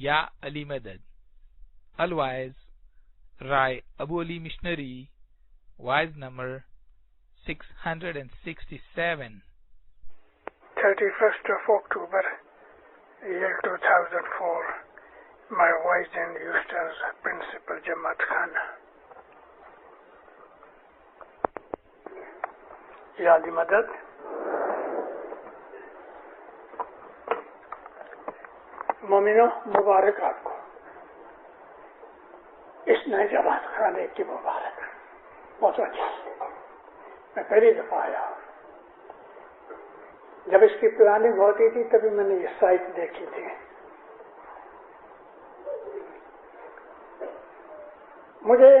Ya Ali Madad. Otherwise, Rai Abu Ali Missionary, wise number 667. 31st of October, year 2004. My wise and Houston's Principal Jamaat Khan. Ya Ali Madad. مومنو مبارک آپ کو اس نئے جماعت خانے کی مبارک بہت اچھا میں پہلی دفعہ آیا جب اس کی پلاننگ ہوتی تھی تبھی میں نے یہ سائٹ دیکھی تھی مجھے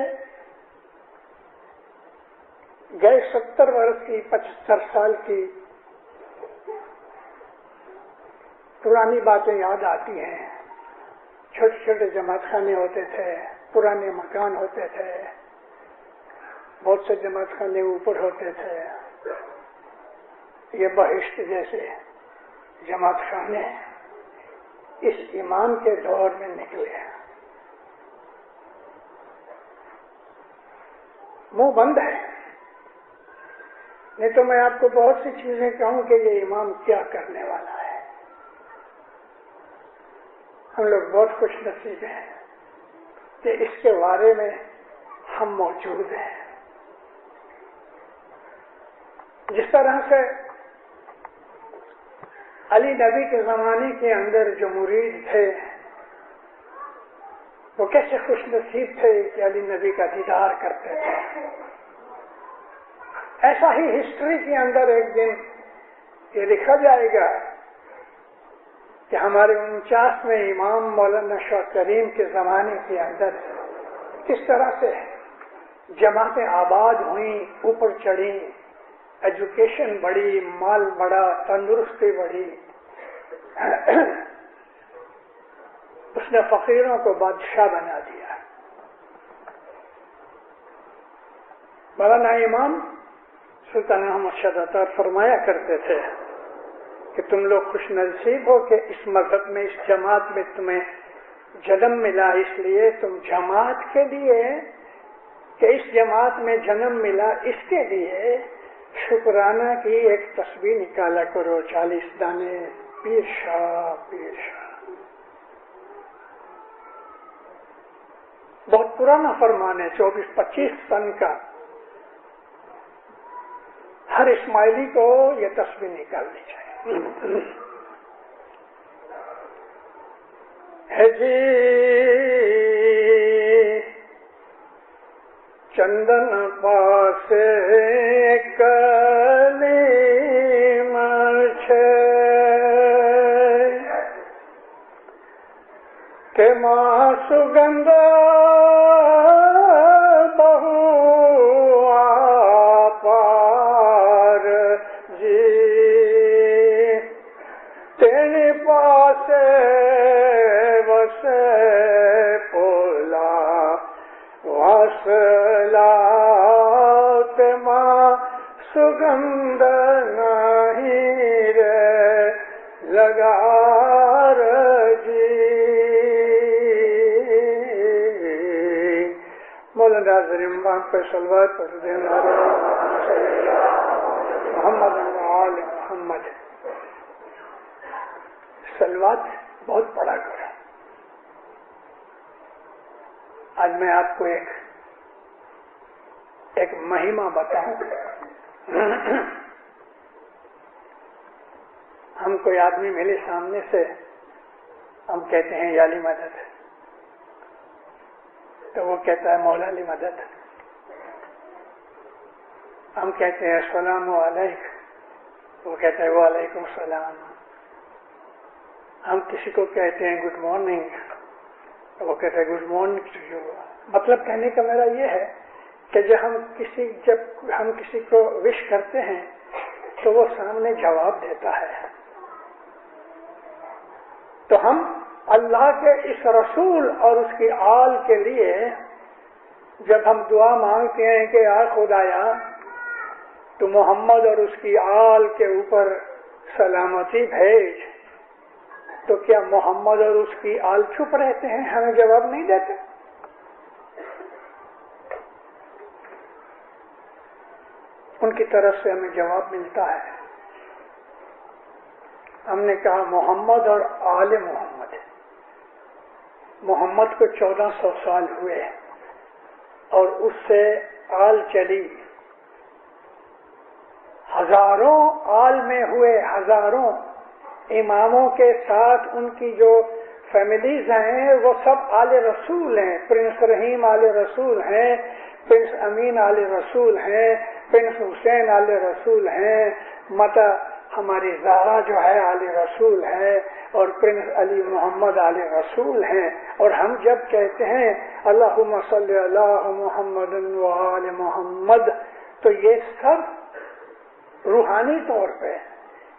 گئے 70 برس کی 75 سال کی پرانی باتیں یاد آتی ہیں چھوٹے چھوٹے جماعت خانے ہوتے تھے پرانے مکان ہوتے تھے بہت سے جماعت خانے اوپر ہوتے تھے یہ بہشت جیسے جماعت خانے اس ایمان کے دور میں نکلے منہ بند ہے نہیں تو میں آپ کو بہت سی چیزیں کہوں کہ یہ امام کیا کرنے والا ہے ہم لوگ بہت خوش نصیب ہیں کہ اس کے بارے میں ہم موجود ہیں جس طرح سے علی نبی کے زمانے کے اندر جو مرید تھے وہ کیسے خوش نصیب تھے کہ علی نبی کا دیدار کرتے تھے ایسا ہی ہسٹری کے اندر ایک دن یہ لکھا جائے گا کہ ہمارے 49ویں امام مولانا شاہ کریم کے زمانے کے اندر کس طرح سے جماعتیں آباد ہوئیں اوپر چڑھیں ایجوکیشن بڑھی مال بڑھا تندرستی بڑھی اس نے فقیروں کو بادشاہ بنا دیا مولانا امام سلطان احمد شاہ داتار فرمایا کرتے تھے کہ تم لوگ خوش نصیب ہو کہ اس مذہب میں اس جماعت میں تمہیں جنم ملا اس لیے تم جماعت کے لیے کہ اس جماعت میں جنم ملا اس کے لیے شکرانہ کی ایک تسبیح نکالا کرو 40 دانے پیر شاہ پیر شاہ بہت پرانا فرمان ہے 24-25 سن کا ہر اسماعیلی کو یہ تسبیح نکالنی چاہیے ہے جی چندن پاسے کلیم چھے کہ ماں سگندھ سگندھ نہیں رے لگا جی مولانا زرمبان پہ صلوات پر دینا محمد آل محمد صلوات بہت پڑا کرا آج میں آپ کو ایک مہیما بتاؤں ہم کوئی آدمی ملے سامنے سے ہم کہتے ہیں یا علی مدد تو وہ کہتا ہے مولا علی مدد ہم کہتے ہیں السلام علیکم وہ کہتا ہے وعلیکم السلام ہم کسی کو کہتے ہیں گڈ مارننگ تو وہ کہتا ہے گڈ مارننگ ٹو یو مطلب کہنے کا میرا یہ ہے کہ جب ہم کسی کو وش کرتے ہیں تو وہ سامنے جواب دیتا ہے تو ہم اللہ کے اس رسول اور اس کی آل کے لیے جب ہم دعا مانگتے ہیں کہ یا خدایا تو محمد اور اس کی آل کے اوپر سلامتی بھیج تو کیا محمد اور اس کی آل چپ رہتے ہیں, ہمیں جواب نہیں دیتے؟ ان کی طرف سے ہمیں جواب ملتا ہے. ہم نے کہا محمد اور آل محمد. محمد کو 1400 سال ہوئے اور اس سے آل چلی, ہزاروں آل میں ہوئے, ہزاروں اماموں کے ساتھ ان کی جو فیملیز ہیں وہ سب آل رسول ہیں. پرنس رحیم آل رسول ہیں, پرنس امین آل رسول ہیں, پرنس حسین آل رسول ہیں, متا ہماری زہرا جو ہے آل رسول ہے, اور پرنس علی محمد آل رسول ہیں. اور ہم جب کہتے ہیں اللہم صلی اللہ محمد و آل محمد, تو یہ سب روحانی طور پہ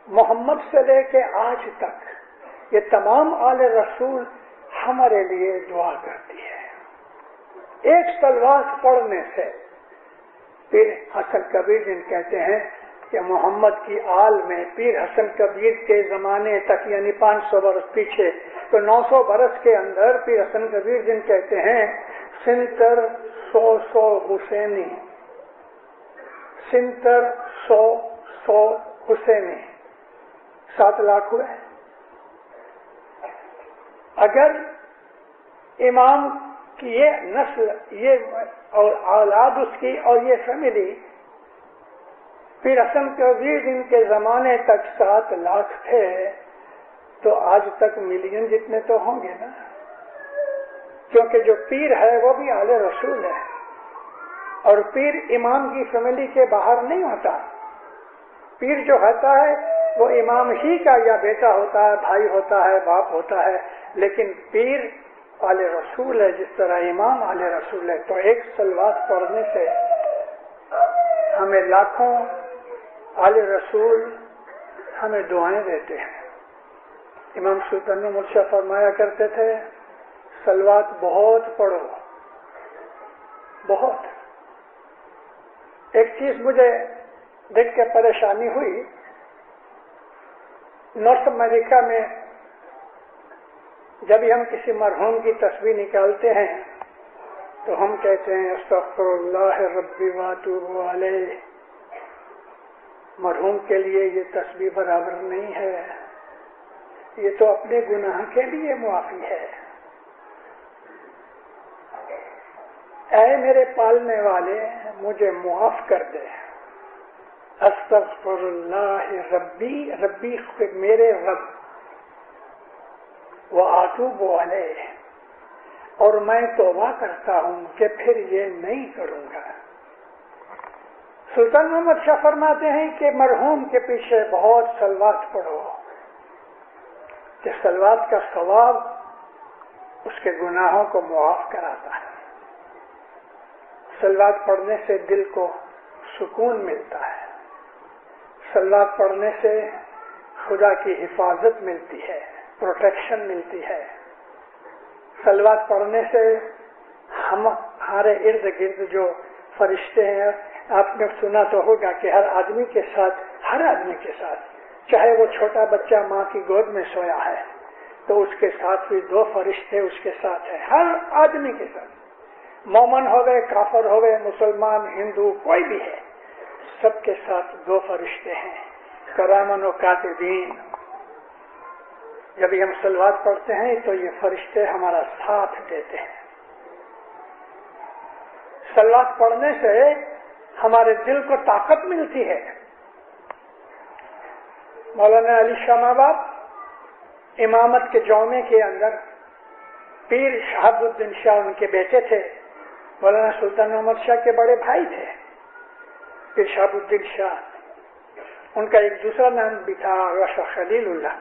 محمد سے لے کے آج تک یہ تمام آل رسول ہمارے لیے دعا کرتی ہے. ایک صلوات پڑھنے سے پیر حسن کبیر جن کہتے ہیں کہ محمد کی آل میں پیر حسن کبیر کے زمانے تک یعنی 500 برس پیچھے, تو 900 برس کے اندر پیر حسن کبیر جن کہتے ہیں 100 حسینی, 100 حسینی, 7 لاکھ ہوئے. اگر امام کی یہ نسل یہ اور اولاد اس کی اور یہ فیملی پیر حسن کبیر جن کے زمانے تک 7 لاکھ تھے, تو آج تک ملین جتنے تو ہوں گے نا, کیونکہ جو پیر ہے وہ بھی آل رسول ہے, اور پیر امام کی فیملی کے باہر نہیں ہوتا. پیر جو ہوتا ہے وہ امام ہی کا یا بیٹا ہوتا ہے, بھائی ہوتا ہے, باپ ہوتا ہے, لیکن پیر آل رسول ہے جس طرح امام آل رسول ہے. تو ایک صلوات پڑھنے سے ہمیں لاکھوں آل رسول ہمیں دعائیں دیتے ہیں. امام سلطان مرشد فرمایا کرتے تھے صلوات بہت پڑھو, بہت. ایک چیز مجھے دیکھ کے پریشانی ہوئی, نارتھ امریکہ میں جب ہم کسی مرحوم کی تصویر نکالتے ہیں تو ہم کہتے ہیں استغفر اللہ ربی واتوب علیہ. مرحوم کے لیے یہ تصویر برابر نہیں ہے, یہ تو اپنے گناہ کے لیے معافی ہے. اے میرے پالنے والے مجھے معاف کر دے. استغفر اللہ ربی, ربی میرے رب, واتوب علیہ, اور میں توبہ کرتا ہوں کہ پھر یہ نہیں کروں گا. سلطان محمد شاہ فرماتے ہیں کہ مرحوم کے پیچھے بہت صلوات پڑھو, کہ صلوات کا ثواب اس کے گناہوں کو معاف کراتا ہے. صلوات پڑھنے سے دل کو سکون ملتا ہے, صلوات پڑھنے سے خدا کی حفاظت ملتی ہے, پروٹیکشن ملتی ہے. صلوات پڑھنے سے ہمارے ارد گرد جو فرشتے ہیں, آپ نے سنا تو ہوگا کہ ہر آدمی کے ساتھ چاہے وہ چھوٹا بچہ ماں کی گود میں سویا ہے تو اس کے ساتھ بھی 2 فرشتے اس کے ساتھ ہیں. ہر آدمی کے ساتھ, مومن ہو گئے, کافر ہو گئے, مسلمان, ہندو, کوئی بھی ہے, سب کے ساتھ 2 فرشتے ہیں, کرامن و کاتبین. جب ہم صلوات پڑھتے ہیں تو یہ فرشتے ہمارا ساتھ دیتے ہیں. صلوات پڑھنے سے ہمارے دل کو طاقت ملتی ہے. مولانا علی شاہ ماباب امامت کے جومے کے اندر پیر شہاب الدین شاہ ان کے بیٹے تھے, مولانا سلطان محمد شاہ کے بڑے بھائی تھے پیر شہاب الدین شاہ. ان کا ایک دوسرا نام بھی تھا شاہ خلیل اللہ.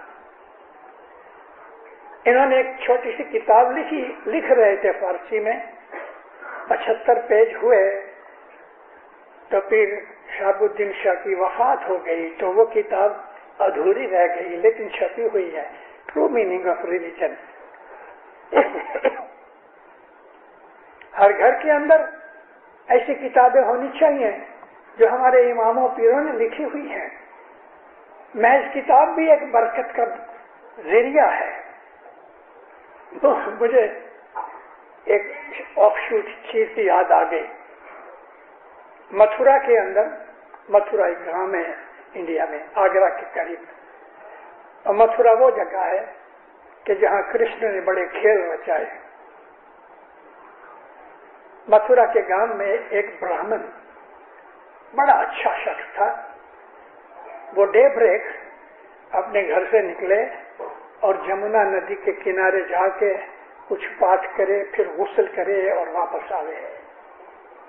انہوں نے ایک چھوٹی سی کتاب لکھ رہے تھے فارسی میں, 75 پیج ہوئے تو پیر شہاب الدین شاہ کی وفات ہو گئی تو وہ کتاب ادھوری رہ گئی, لیکن چھپی ہوئی ہے, ٹرو میننگ آف ریلیجن. ہر گھر کے اندر ایسی کتابیں ہونی چاہیے جو ہمارے اماموں پیروں نے لکھی ہوئی ہیں. محض کتاب بھی ایک برکت کا ذریعہ ہے. تو مجھے ایک آف شوٹ چیز کی یاد آ گئی. متھرا کے اندر، متھرا ایک گاؤں ہے انڈیا میں، آگرہ کے قریب. اور متھرا وہ جگہ ہے کہ جہاں کرشن نے بڑے کھیل رچائے. متھرا کے گاؤں میں ایک براہمن بڑا اچھا شخص تھا. وہ ڈے بریک اپنے گھر سے نکلے اور جمنا ندی کے کنارے جا کے کچھ پاٹ کرے، پھر غسل کرے اور واپس آوے.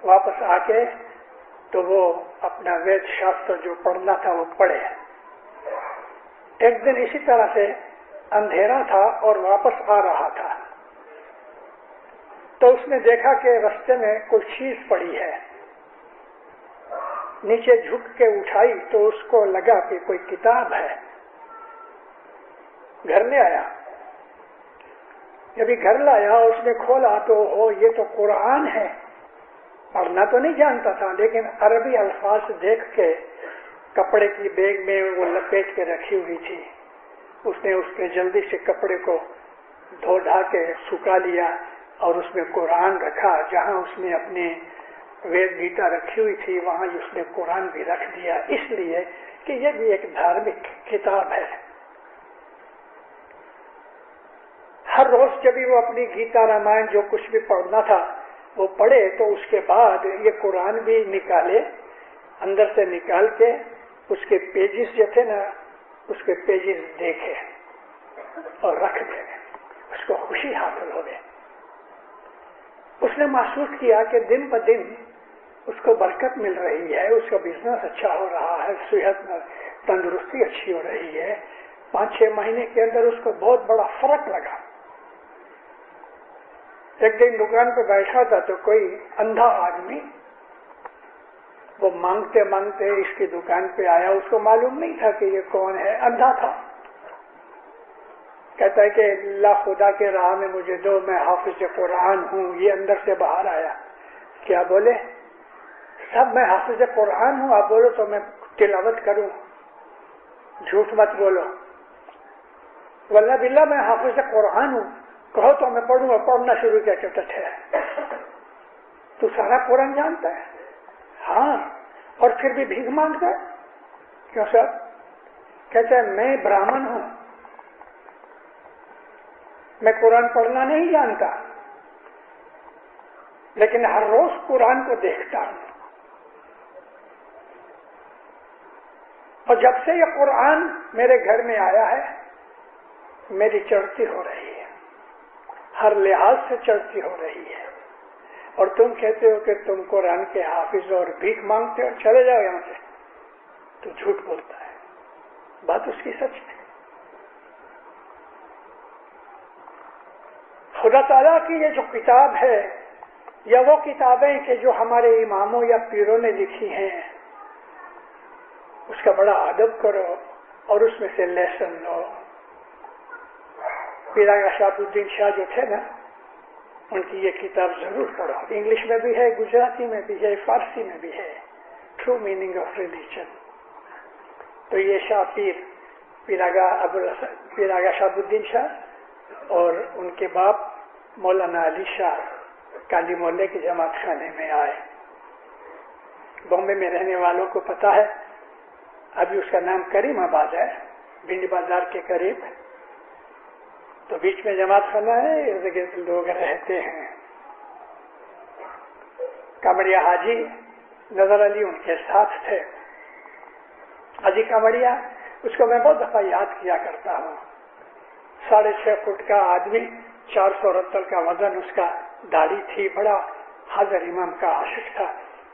واپس آ کے تو وہ اپنا وید شاستر جو پڑھنا تھا وہ پڑھے. ایک دن اسی طرح سے اندھیرا تھا اور واپس آ رہا تھا، تو اس نے دیکھا کہ رستے میں کوئی چیز پڑی ہے. نیچے جھک کے اٹھائی تو اس کو لگا کہ کوئی کتاب ہے. گھر لے آیا. جب گھر لایا اس نے کھولا تو یہ تو قرآن ہے. پڑھنا تو نہیں جانتا تھا، لیکن عربی الفاظ دیکھ کے کپڑے کی بیگ میں وہ لپیٹ کے رکھی ہوئی تھی. اس نے اس کے جلدی سے کپڑے کو دھو ڈھا کے سکھا لیا اور اس میں قرآن رکھا. جہاں اس نے اپنے وید گیتا رکھی ہوئی تھی وہاں اس نے قرآن بھی رکھ دیا، اس لیے کہ یہ بھی ایک دھارمک کتاب ہے. ہر روز جب وہ اپنی گیتا رامائن جو کچھ بھی پڑھنا تھا وہ پڑھے تو اس کے بعد یہ قرآن بھی نکالے، اندر سے نکال کے اس کے پیجز جو تھے نا اس کے پیجز دیکھے اور رکھ دے. اس کو خوشی حاصل ہو گئی. اس نے محسوس کیا کہ دن بہ دن اس کو برکت مل رہی ہے، اس کا بزنس اچھا ہو رہا ہے، صحت میں تندرستی اچھی ہو رہی ہے. 5-6 مہینے کے اندر اس کو بہت بڑا فرق لگا. ایک دن دکان پہ بیٹھا تھا تو کوئی اندھا آدمی وہ مانگتے مانگتے اس کی دکان پہ آیا. اس کو معلوم نہیں تھا کہ یہ کون ہے، اندھا تھا. کہتا ہے کہ اللہ خدا کے راہ میں مجھے دو، میں حافظ قرآن ہوں. یہ اندر سے باہر آیا. کیا بولے؟ سب میں حافظ قرآن ہوں. آپ بولو تو میں تلاوت کروں. جھوٹ مت بولو. واللہ باللہ میں حافظ قرآن ہوں. کہو تو میں پڑھوں اور پڑھنا شروع کیا. کہتا ہے تو سارا قرآن جانتا ہے؟ ہاں. اور پھر بھی بھیک مانگتا ہے؟ کیوں سر؟ کہتا ہے میں براہمن ہوں، میں قرآن پڑھنا نہیں جانتا، لیکن ہر روز قرآن کو دیکھتا ہوں. اور جب سے یہ قرآن میرے گھر میں آیا ہے میری چڑھتی ہو رہی ہے، ہر لحاظ سے چڑھتی ہو رہی ہے. اور تم کہتے ہو کہ تم قرآن کے حافظ اور بھیک مانگتے ہو، چلے جاؤ یہاں سے. تو جھوٹ بولتا ہے. بات اس کی سچ ہے. خدا تعالیٰ کی یہ جو کتاب ہے یا وہ کتابیں کہ جو ہمارے اماموں یا پیروں نے لکھی ہیں اس کا بڑا ادب کرو اور اس میں سے لیسن لو. پیراگا شاہ الدین شاہ جو تھے نا ان کی یہ کتاب ضرور پڑھو. انگلش میں بھی ہے، گجراتی میں بھی ہے، فارسی میں بھی ہے. True meaning of religion. تو یہ شاہ پیراگا شاہ الدین شاہ اور ان کے باپ مولانا علی شاہ کالی محلے کے جماعت خانے میں آئے. بامبے میں رہنے والوں کو پتا ہے ابھی اس کا نام کریم آباد ہے، بھنڈ بازار کے قریب. تو بیچ میں جماعت خانہ ہے، ارد گرد لوگ رہتے ہیں. کامڑیا حاجی نظر علی ان کے ساتھ تھے. حاجی کامڑیا اس کو میں بہت دفعہ یاد کیا کرتا ہوں. 6.5 فٹ کا آدمی، 400 رتل کا وزن اس کا، داڑھی تھی، بڑا حاضر امام کا عاشق تھا.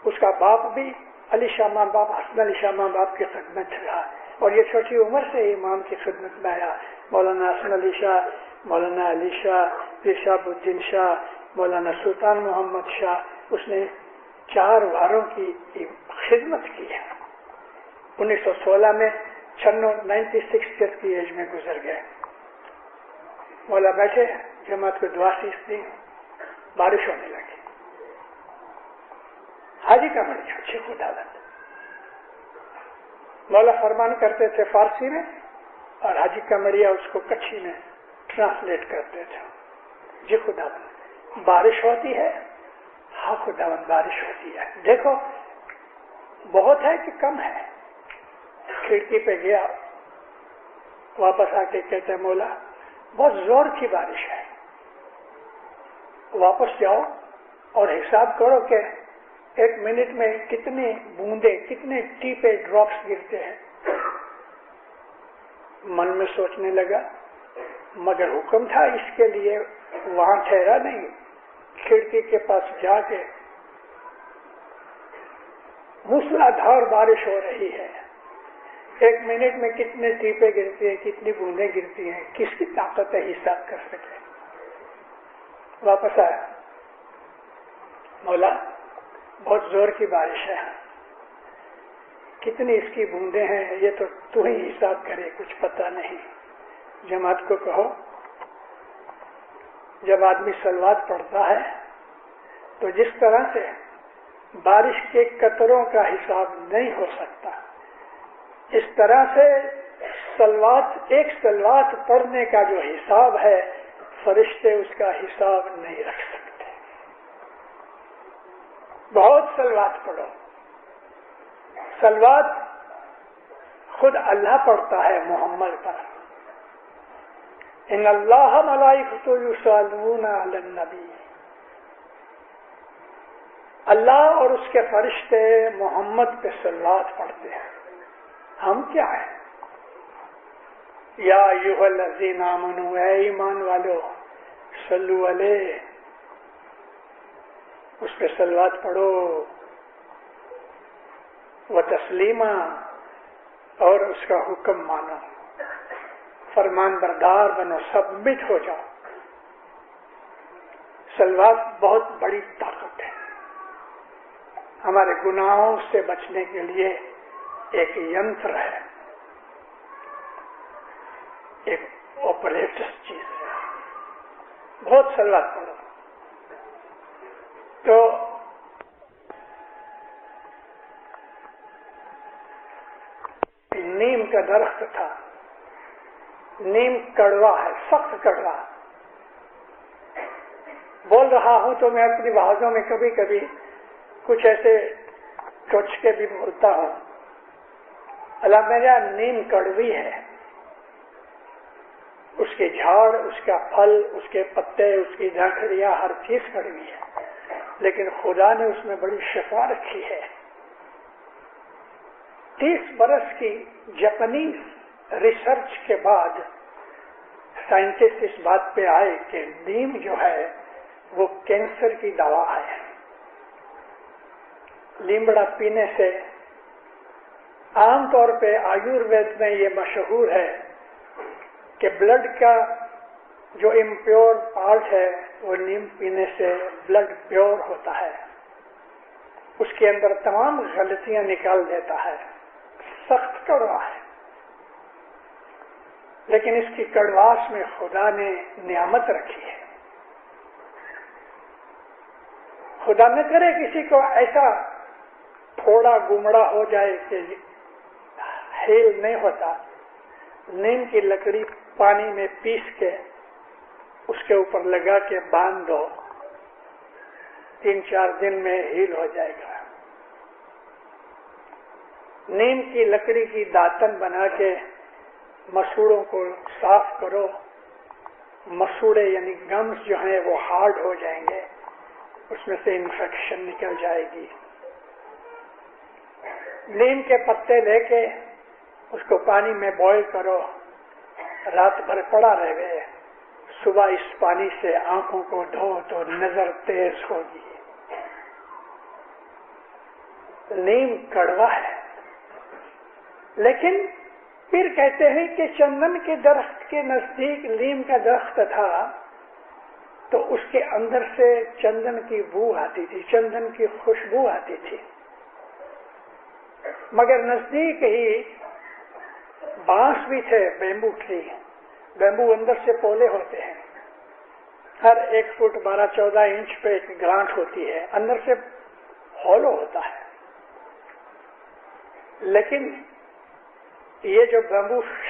اس کا باپ بھی علی شاہ ماں باپ، حسن علی شاہ ماں باپ کی خدمت رہا اور یہ چھوٹی عمر سے امام کی خدمت میں آیا. مولانا حسن علی شاہ، مولانا علی شاہ، پیر شہاب الدین شاہ، مولانا سلطان محمد شاہ. اس نے 4 واروں کی خدمت کی ہے. 1916 میں 96 کی ایج میں گزر گئے. مولا بیٹھے، جماعت کو دعا سیکھ دی، بارش ہونے لگی. حاجی کا بڑی اچھی خداوند. مولا فرمان کرتے تھے فارسی میں، اور حاجی کمریا اس کو کچھی میں ٹرانسلیٹ کرتے تھے. جی خداوند بارش ہوتی ہے؟ ہاں خداوند بارش ہوتی ہے. دیکھو بہت ہے کہ کم ہے؟ کھڑکی پہ گیا, واپس آ کے کہتے ہیں مولا بہت زور کی بارش ہے. واپس جاؤ اور حساب کرو کہ 1 منٹ میں کتنی بوندیں, کتنے ٹیپے ڈراپس گرتے ہیں. من میں سوچنے لگا مگر حکم تھا اس کے لیے, وہاں ٹھہرا نہیں. کھڑکی کے پاس جا کے موسلادھار بارش ہو رہی ہے, 1 منٹ میں کتنے ٹیپے گرتی ہیں, کتنی بوندیں گرتی ہیں, کس کی طاقت ہے حساب کر سکے. واپس آیا, مولا بہت زور کی بارش ہے, کتنی اس کی بوندیں ہیں یہ تو ہی حساب کرے, کچھ پتہ نہیں. جماعت کو کہو جب آدمی صلوات پڑھتا ہے تو جس طرح سے بارش کے قطروں کا حساب نہیں ہو سکتا, اس طرح سے ایک صلوات پڑھنے کا جو حساب ہے فرشتے اس کا حساب نہیں رکھ سکتے. بہت صلوات پڑھو. صلوات خود اللہ پڑھتا ہے محمد پر. ان اللہ ملائکۃ یصلون علی النبی, اللہ اور اس کے فرشتے محمد پہ صلوات پڑھتے ہیں. ہم کیا ہیں؟ یا ایھا الذین آمنوا, اے ایمان والو, صلو علیہ, اس پہ صلوات پڑھو, و تسلیما, اور اس کا حکم مانو, فرمان بردار بنو, سبمٹ ہو جاؤ. صلوات بہت بڑی طاقت ہے. ہمارے گناہوں سے بچنے کے لیے ایک ینتر ہے, ایک آپریٹس چیز ہے. بہت صلوات پڑھو. تو نیم کا درخت تھا, نیم کڑوا ہے, سخت کڑوا. بول رہا ہوں تو میں اپنی باتوں میں کبھی کبھی کچھ ایسے ٹچ کے بھی بولتا ہوں. اللہ میرا نیم کڑوی ہے, اس کے جھاڑ, اس کا پھل, اس کے پتے, اس کی جھاڑیاں, ہر چیز کڑوی ہے, لیکن خدا نے اس میں بڑی شفا رکھی ہے. 30 برس کی جاپانیز ریسرچ کے بعد سائنٹسٹ اس بات پہ آئے کہ نیم جو ہے وہ کینسر کی دوا ہے. لیمڑا پینے سے عام طور پہ آیوروید میں یہ مشہور ہے کہ بلڈ کا جو امپیور پارٹ ہے وہ نیم پینے سے بلڈ پیور ہوتا ہے, اس کے اندر تمام غلطیاں نکال دیتا ہے. سخت کڑوا ہے, لیکن اس کی کڑواس میں خدا نے نعمت رکھی ہے. خدا نہ کرے کسی کو ایسا تھوڑا گمڑا ہو جائے کہ ہیل نہیں ہوتا. نیم کی لکڑی پانی میں پیس کے اس کے اوپر لگا کے باندھ دو, 3-4 دن میں ہیل ہو جائے گا. نیم کی لکڑی کی داتن بنا کے مسوڑوں کو صاف کرو, مسوڑے یعنی گمز جو ہیں وہ ہارڈ ہو جائیں گے, اس میں سے انفیکشن نکل جائے گی. نیم کے پتے لے کے اس کو پانی میں بوائل کرو, رات بھر پڑا رہے, صبح اس پانی سے آنکھوں کو دھو تو نظر تیز ہوگی. نیم کڑوا ہے, لیکن پھر کہتے ہیں کہ چندن کے درخت کے نزدیک نیم کا درخت تھا تو اس کے اندر سے چندن کی بو آتی تھی, چندن کی خوشبو آتی تھی. مگر نزدیک ہی بانس بھی تھے, بیمبو ٹری. بیمبو اندر سے پولے ہوتے ہیں, ہر 1 فٹ 12-14 انچ پہ ایک گرانٹ ہوتی ہے, اندر سے ہولو ہوتا ہے. لیکن یہ جو بیمبو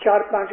4-5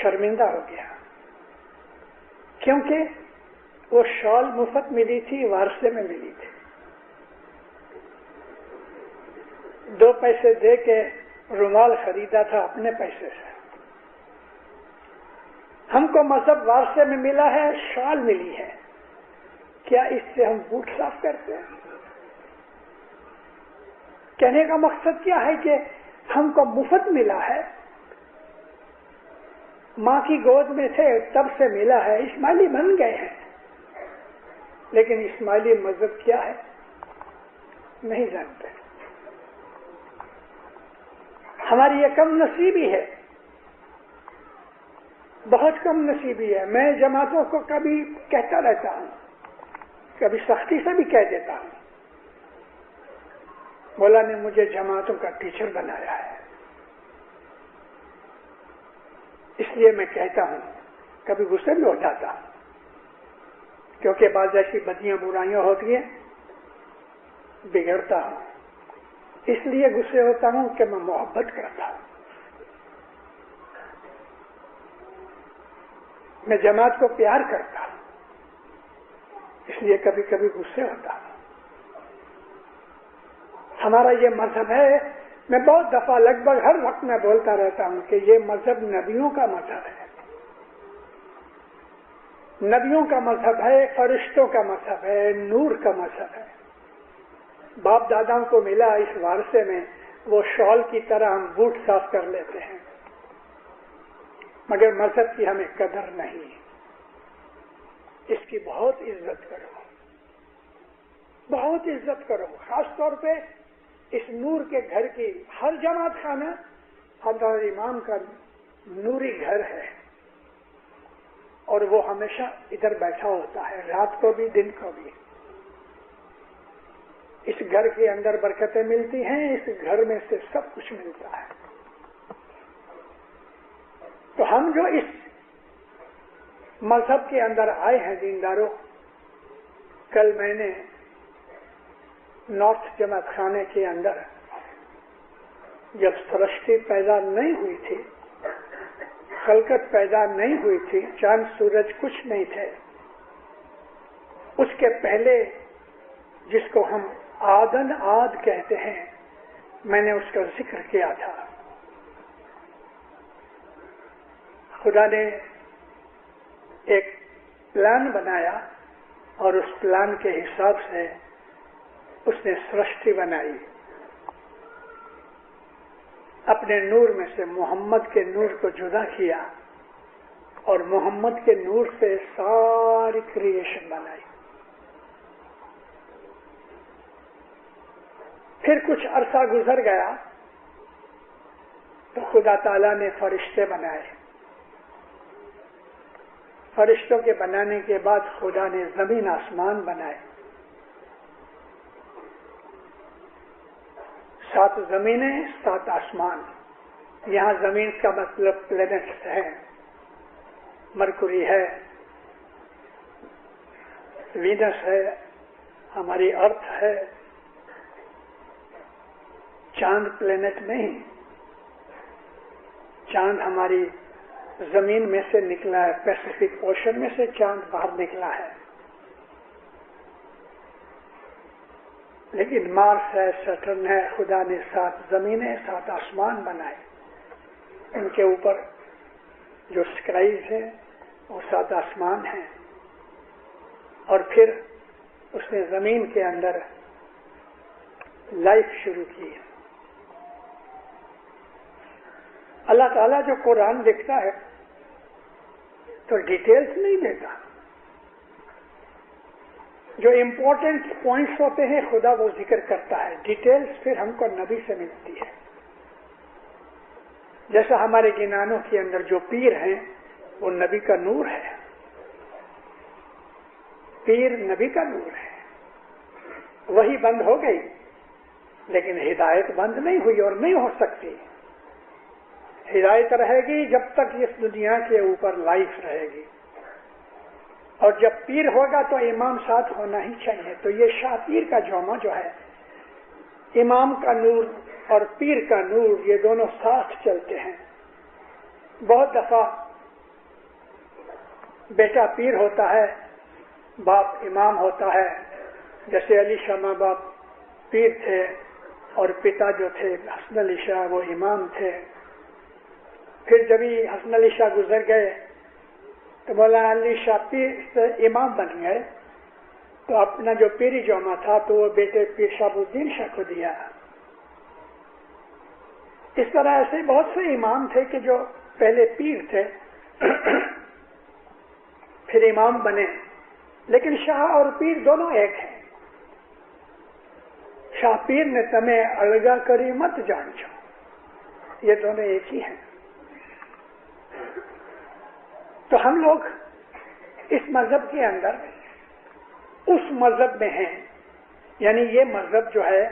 شرمندہ ہو گیا، کیونکہ وہ شال مفت ملی تھی، وارثے میں ملی تھی. 2 پیسے دے کے رومال خریدا تھا اپنے پیسے سے. ہم کو مذہب وارثے میں ملا ہے، شال ملی ہے، کیا اس سے ہم بوٹ صاف کرتے ہیں؟ کہنے کا مقصد کیا ہے کہ ہم کو مفت ملا ہے، ماں کی گود میں تھے تب سے ملا ہے، اسماعیلی بن گئے ہیں. لیکن اسماعیلی مذہب کیا ہے نہیں جانتے. ہماری یہ کم نصیبی ہے، بہت کم نصیبی ہے. میں جماعتوں کو کبھی کہتا رہتا ہوں، کبھی سختی سے بھی کہہ دیتا ہوں، مولا نے مجھے جماعتوں کا ٹیچر بنایا ہے، اس لیے میں کہتا ہوں. کبھی غصے بھی ہو جاتا ہوں، کیونکہ بعض ایسی بدیاں برائیاں ہوتی ہیں، بگڑتا ہوں. اس لیے غصے ہوتا ہوں کہ میں محبت کرتا ہوں. میں جماعت کو پیار کرتا ہوں، اس لیے کبھی کبھی غصے ہوتا ہوں. ہمارا یہ مذہب ہے، میں بہت دفعہ لگ بھگ ہر وقت میں بولتا رہتا ہوں کہ یہ مذہب نبیوں کا مذہب ہے، نبیوں کا مذہب ہے، فرشتوں کا مذہب ہے، نور کا مذہب ہے. باپ داداؤں کو ملا اس وارثے میں، وہ شال کی طرح ہم بوٹ صاف کر لیتے ہیں، مگر مذہب کی ہمیں قدر نہیں. اس کی بہت عزت کرو، بہت عزت کرو. خاص طور پہ اس نور کے گھر کی. ہر جماعت خانہ حضرت امام کا نوری گھر ہے، اور وہ ہمیشہ ادھر بیٹھا ہوتا ہے، رات کو بھی دن کو بھی. اس گھر کے اندر برکتیں ملتی ہیں، اس گھر میں سے سب کچھ ملتا ہے. تو ہم جو اس مذہب کے اندر آئے ہیں دینداروں، کل میں نے نارتھ جماعت خانے کے اندر جب سرشٹی پیدا نہیں ہوئی تھی، خلقت پیدا نہیں ہوئی تھی، چاند سورج کچھ نہیں تھے، اس کے پہلے جس کو ہم آدن آد کہتے ہیں، میں نے اس کا ذکر کیا تھا. خدا نے ایک پلان بنایا اور اس پلان کے حساب سے اس نے سرشٹی بنائی. اپنے نور میں سے محمد کے نور کو جدا کیا اور محمد کے نور سے ساری کریشن بنائی. پھر کچھ عرصہ گزر گیا تو خدا تعالیٰ نے فرشتے بنائے. فرشتوں کے بنانے کے بعد خدا نے زمین آسمان بنائے. 7 زمینیں 7 آسمان. یہاں زمین کا مطلب پلینٹس ہے، مرکوری ہے، وینس ہے، ہماری ارتھ ہے. چاند پلینٹ نہیں، چاند ہماری زمین میں سے نکلا ہے، پیسیفک اوشن میں سے چاند باہر نکلا ہے. لیکن مارس ہے، سیٹرن ہے. خدا نے 7 زمینیں 7 آسمان بنائے. ان کے اوپر جو اسکائز ہے وہ 7 آسمان ہیں. اور پھر اس نے زمین کے اندر لائف شروع کی. اللہ تعالیٰ جو قرآن لکھتا ہے تو ڈیٹیلز نہیں دیتا. جو امپورٹنٹ پوائنٹس ہوتے ہیں خدا وہ ذکر کرتا ہے، ڈیٹیلز پھر ہم کو نبی سے ملتی ہے. جیسا ہمارے گنانوں کے اندر جو پیر ہیں وہ نبی کا نور ہے. پیر نبی کا نور ہے. وہی بند ہو گئی لیکن ہدایت بند نہیں ہوئی اور نہیں ہو سکتی. ہدایت رہے گی جب تک اس دنیا کے اوپر لائف رہے گی. اور جب پیر ہوگا تو امام ساتھ ہونا ہی چاہیے. تو یہ شاہ پیر کا جومہ جو ہے، امام کا نور اور پیر کا نور یہ دونوں ساتھ چلتے ہیں. بہت دفعہ بیٹا پیر ہوتا ہے، باپ امام ہوتا ہے. جیسے علی شاہ ماں باپ پیر تھے اور پتا جو تھے حسن علی شاہ وہ امام تھے. پھر جب حسن علی شاہ گزر گئے تو مولانا علی شاہ پیر امام بن گئے، تو اپنا جو پیری جامہ تھا تو وہ بیٹے پیر شہاب الدین شاہ کو دیا. اس طرح ایسے بہت سے امام تھے کہ جو پہلے پیر تھے پھر امام بنے، لیکن شاہ اور پیر دونوں ایک ہیں. شاہ پیر نے تمہیں الگا کری مت جان چھو، یہ دونوں ایک ہی ہیں. تو ہم لوگ اس مذہب کے اندر اس مذہب میں ہیں، یعنی یہ مذہب جو ہے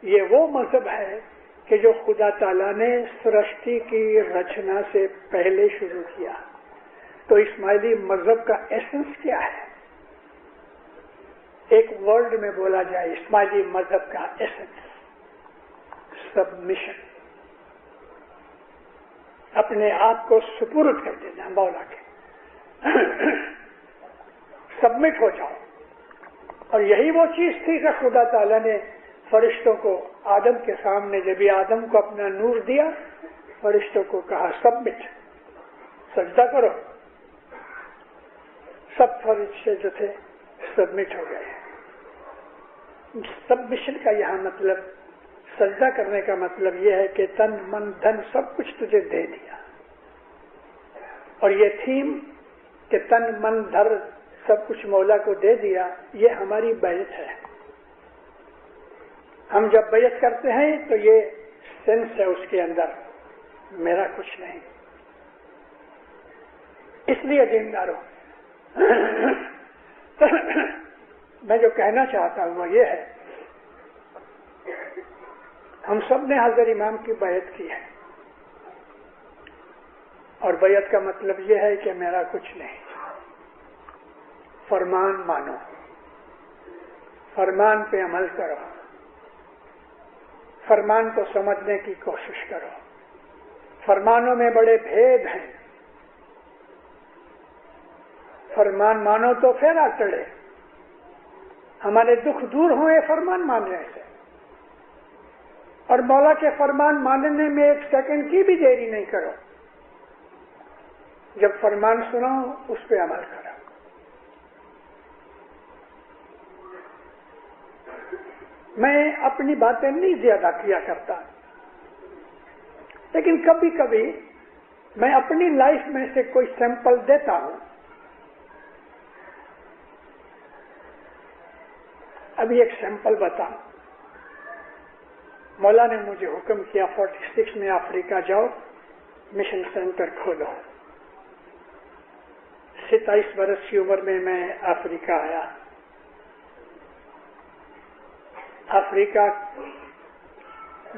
یہ وہ مذہب ہے کہ جو خدا تعالیٰ نے سرشٹی کی رچنا سے پہلے شروع کیا. تو اسماعیلی مذہب کا ایسنس کیا ہے؟ ایک ورڈ میں بولا جائے اسماعیلی مذہب کا ایسنس سبمیشن، اپنے آپ کو سپرد کر دینا مولا کے، سبمٹ ہو جاؤ. اور یہی وہ چیز تھی کہ خدا تعالیٰ نے فرشتوں کو آدم کے سامنے جب آدم کو اپنا نور دیا، فرشتوں کو کہا سبمٹ، سجدہ کرو. سب فرشتے جو تھے سبمٹ ہو گئے. سبمیشن کا یہاں مطلب، سجدہ کرنے کا مطلب یہ ہے کہ تن من دھن سب کچھ تجھے دے دیا. اور یہ تھیم کہ تن من دھر سب کچھ مولا کو دے دیا، یہ ہماری بیعت ہے. ہم جب بیعت کرتے ہیں تو یہ سینس ہے اس کے اندر، میرا کچھ نہیں. اس لیے دینداروں میں جو کہنا چاہتا ہوں وہ یہ ہے، ہم سب نے حضرت امام کی بیعت کی ہے، اور بیعت کا مطلب یہ ہے کہ میرا کچھ نہیں. فرمان مانو، فرمان پہ عمل کرو، فرمان کو سمجھنے کی کوشش کرو. فرمانوں میں بڑے بھید ہیں. فرمان مانو تو پھیرا چڑھے. ہمارے دکھ دور ہوئے فرمان ماننے سے، اور مولا کے فرمان ماننے میں ایک سیکنڈ کی بھی دیری نہیں کرو. جب فرمان سنو اس پہ عمل کرو. میں اپنی باتیں نہیں زیادہ کیا کرتا، لیکن کبھی کبھی میں اپنی لائف میں سے کوئی سیمپل دیتا ہوں. ابھی ایک سیمپل بتاؤں. مولا نے مجھے حکم کیا 46 میں افریقہ جاؤ، مشن سینٹر کھولو. 27 برس کی عمر میں افریقہ آیا. افریقہ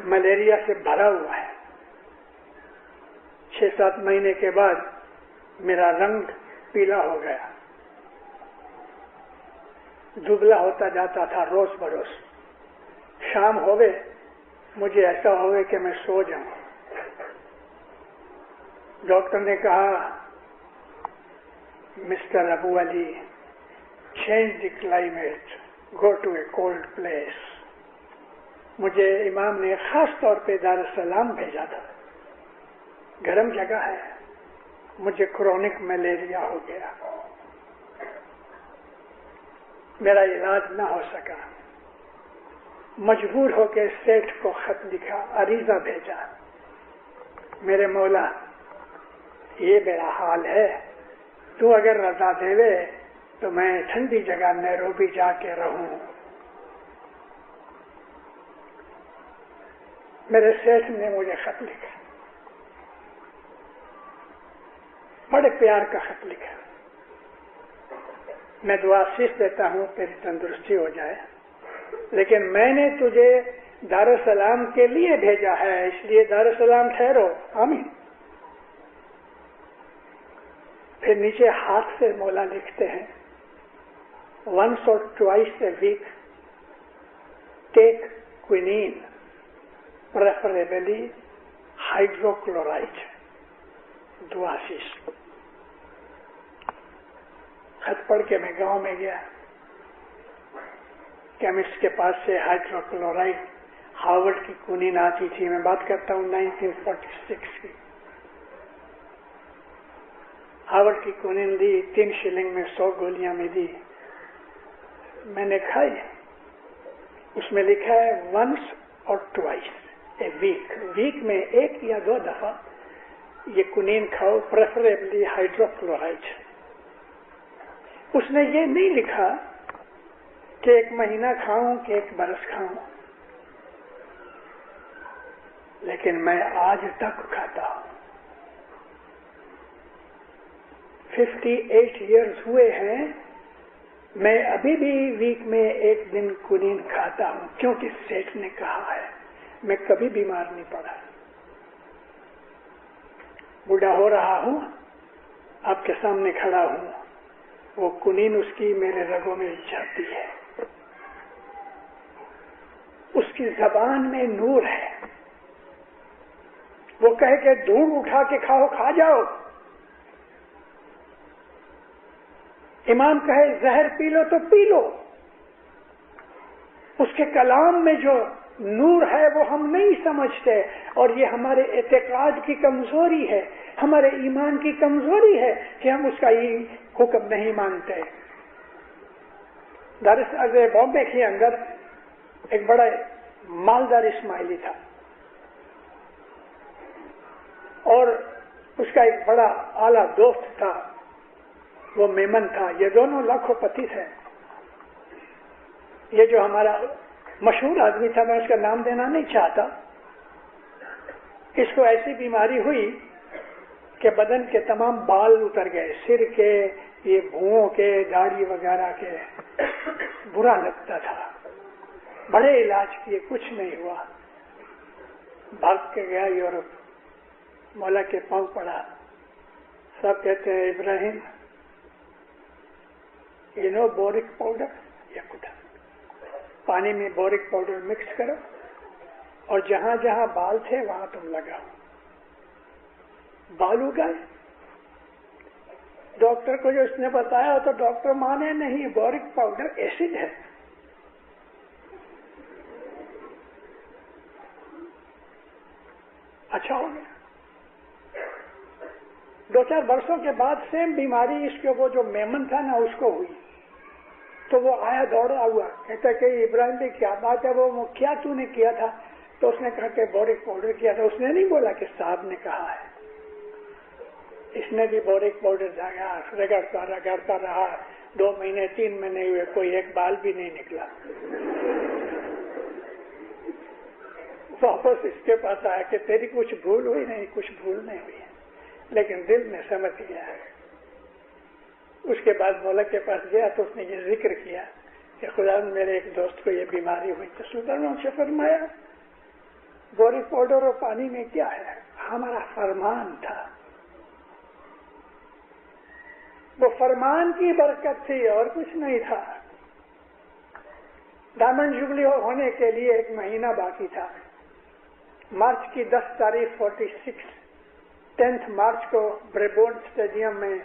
ملیریا سے بھرا ہوا ہے. 6-7 مہینے کے بعد میرا رنگ پیلا ہو گیا، دبلا ہوتا جاتا تھا روز بروز. شام ہوئے مجھے ایسا ہوئے کہ میں سو جاؤں. ڈاکٹر نے کہا mister Abu Ali change the climate, go to a cold place. مجھے امام نے خاص طور پہ دار السلام بھیجا تھا، گرم جگہ ہے. مجھے کرونک ملیریا ہو گیا، میرا علاج نہ ہو سکا. مجبور ہو کے سیٹھ کو خط لکھا، عریضہ بھیجا، میرے مولا یہ میرا حال ہے، تو اگر رضا دے تو میں ٹھنڈی جگہ نیروبی جا کے رہوں. میرے سیٹھ نے مجھے خط لکھا، بڑے پیار کا خط لکھا. میں دعا آشیش دیتا ہوں تیری تندرستی ہو جائے، لیکن میں نے تجھے دار السلام کے لیے بھیجا ہے، اس لیے دار السلام ٹھہرو. آمین. پھر نیچے ہاتھ سے مولا لکھتے ہیں once or twice a week take quinine, preferably hydrochloride. دعا آشیش. خط پڑھ کے میں گاؤں میں گیا، کیمسٹ کے پاس سے ہائیڈرو کلورائڈ ہارورڈ کی کونین آتی تھی، میں بات کرتا ہوں 1946 کی۔ ہارورڈ کی کونین دی، 3 شلنگ میں 100 گولیاں میں دی، میں نے کھائی۔ اس میں لکھا ہے ونس اور ٹوائس اے ویک، ویک میں 1 یا 2 دفعہ یہ کونین کھاؤ، پریفریبلی ہائیڈرو کلورائڈ۔ اس نے یہ نہیں لکھا کہ 1 مہینہ کھاؤں کہ 1 برس کھاؤں، لیکن میں آج تک کھاتا ہوں۔ 58 ایئرز ہوئے ہیں، میں ابھی بھی ویک میں 1 دن کونین کھاتا ہوں، کیونکہ سیٹھ نے کہا ہے۔ میں کبھی بیمار نہیں پڑا، بوڑھا ہو رہا ہوں، آپ کے سامنے کھڑا ہوں، وہ کونین اس کی میرے رگوں میں جاتی ہے، اس کی زبان میں نور ہے۔ وہ کہے کہ دھوڑ اٹھا کے کھاؤ، کھا جاؤ۔ امام کہے زہر پی لو تو پی لو۔ اس کے کلام میں جو نور ہے وہ ہم نہیں سمجھتے، اور یہ ہمارے اعتقاد کی کمزوری ہے، ہمارے ایمان کی کمزوری ہے کہ ہم اس کا یہ حکم نہیں مانتے۔ دراصل بامبے کے اندر ایک بڑا مالدار اسماعیلی تھا، اور اس کا ایک بڑا اعلیٰ دوست تھا، وہ میمن تھا۔ یہ دونوں لاکھوں پتی تھے۔ یہ جو ہمارا مشہور آدمی تھا، میں اس کا نام دینا نہیں چاہتا، اس کو ایسی بیماری ہوئی کہ بدن کے تمام بال اتر گئے، سر کے، یہ بھوؤں کے، داڑھی وغیرہ کے، برا لگتا تھا۔ بڑے علاج کیے، کچھ نہیں ہوا، بھاگ کے گیا یورپ، مولا کے پاؤں پڑا۔ سب کہتے ہیں ابراہیم بورک پاؤڈر، یا کچھ پانی میں بورک پاؤڈر مکس کرو، اور جہاں جہاں بال تھے وہاں تم لگاؤ۔ بال اگائے۔ ڈاکٹر کو جو اس نے بتایا تو ڈاکٹر مانے نہیں، بورک پاؤڈر ایسڈ ہے۔ اچھا ہو گیا۔ 2-4 برسوں کے بعد سیم بیماری اس کے، وہ جو میمن تھا نا، اس کو ہوئی، تو وہ آیا دوڑا ہوا، کہتا کہ ابراہیم بھائی کیا بات ہے، وہ کیا تو نے کیا تھا؟ تو اس نے کہا کہ بورک پاؤڈر کیا تھا۔ اس نے نہیں بولا کہ صاحب نے کہا ہے۔ اس نے بھی بورک پاؤڈر رگڑتا رہا، 2 مہینے 3 مہینے ہوئے، کوئی ایک بال بھی نہیں نکلا۔ واپس اس کے پاس آیا کہ تیری کچھ بھول ہوئی؟ نہیں، کچھ بھول نہیں ہوئی، لیکن دل میں سمجھ گیا ہے۔ اس کے بعد مولا کے پاس گیا تو اس نے یہ ذکر کیا کہ خدا میرے ایک دوست کو یہ بیماری ہوئی، تو سلطان سے فرمایا بورک پاؤڈر اور پانی میں کیا ہے؟ ہمارا فرمان تھا، وہ فرمان کی برکت تھی اور کچھ نہیں تھا۔ ڈائمنڈ جوبلی ہونے کے لیے 1 مہینہ باقی تھا۔ مارچ کی 10 تاریخ 46، 10 مارچ کو بریبورن اسٹیڈیم میں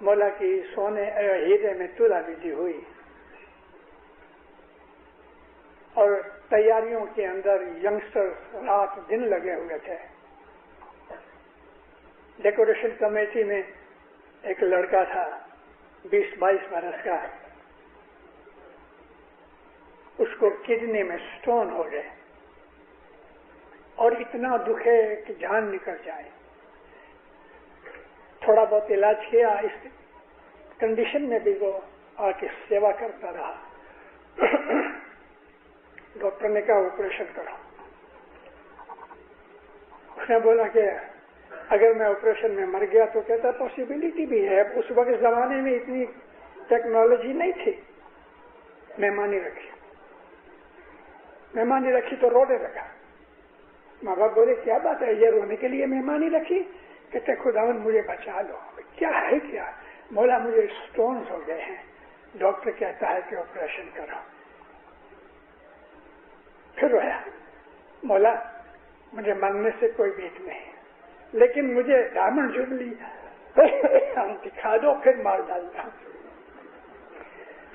مولا کی سونے ہیرے میں تلا بدی ہوئی، اور تیاریوں کے اندر ینگسٹر رات دن لگے ہوئے تھے۔ ڈیکوریشن کمیٹی میں ایک لڑکا تھا 20-22 برس کا، اس کو کڈنی میں سٹون ہو گئے، اور اتنا دکھے کہ جان نکل جائے۔ تھوڑا بہت علاج کیا، اس کنڈیشن میں بھی وہ آ کے سیوا کرتا رہا۔ ڈاکٹر نے کہا آپریشن کرو۔ اس نے بولا کہ اگر میں آپریشن میں مر گیا تو کہتا پاسبلٹی بھی ہے، اس وقت زمانے میں اتنی ٹیکنالوجی نہیں تھی۔ مہمانی رکھی تو رونے لگا۔ ماں باپ بولے کیا بات ہے، یہ رونے کے لیے مہمانی رکھی؟ کہتے خداوند مجھے بچا لو۔ کیا ہے کیا؟ مولا مجھے سٹونز ہو گئے ہیں، ڈاکٹر کہتا ہے کہ آپریشن کرو۔ پھر رویا، مولا مجھے مرنے سے کوئی بیت نہیں، لیکن مجھے ڈائمنڈ جوبلی دکھا دو، پھر مار ڈالتا ہوں۔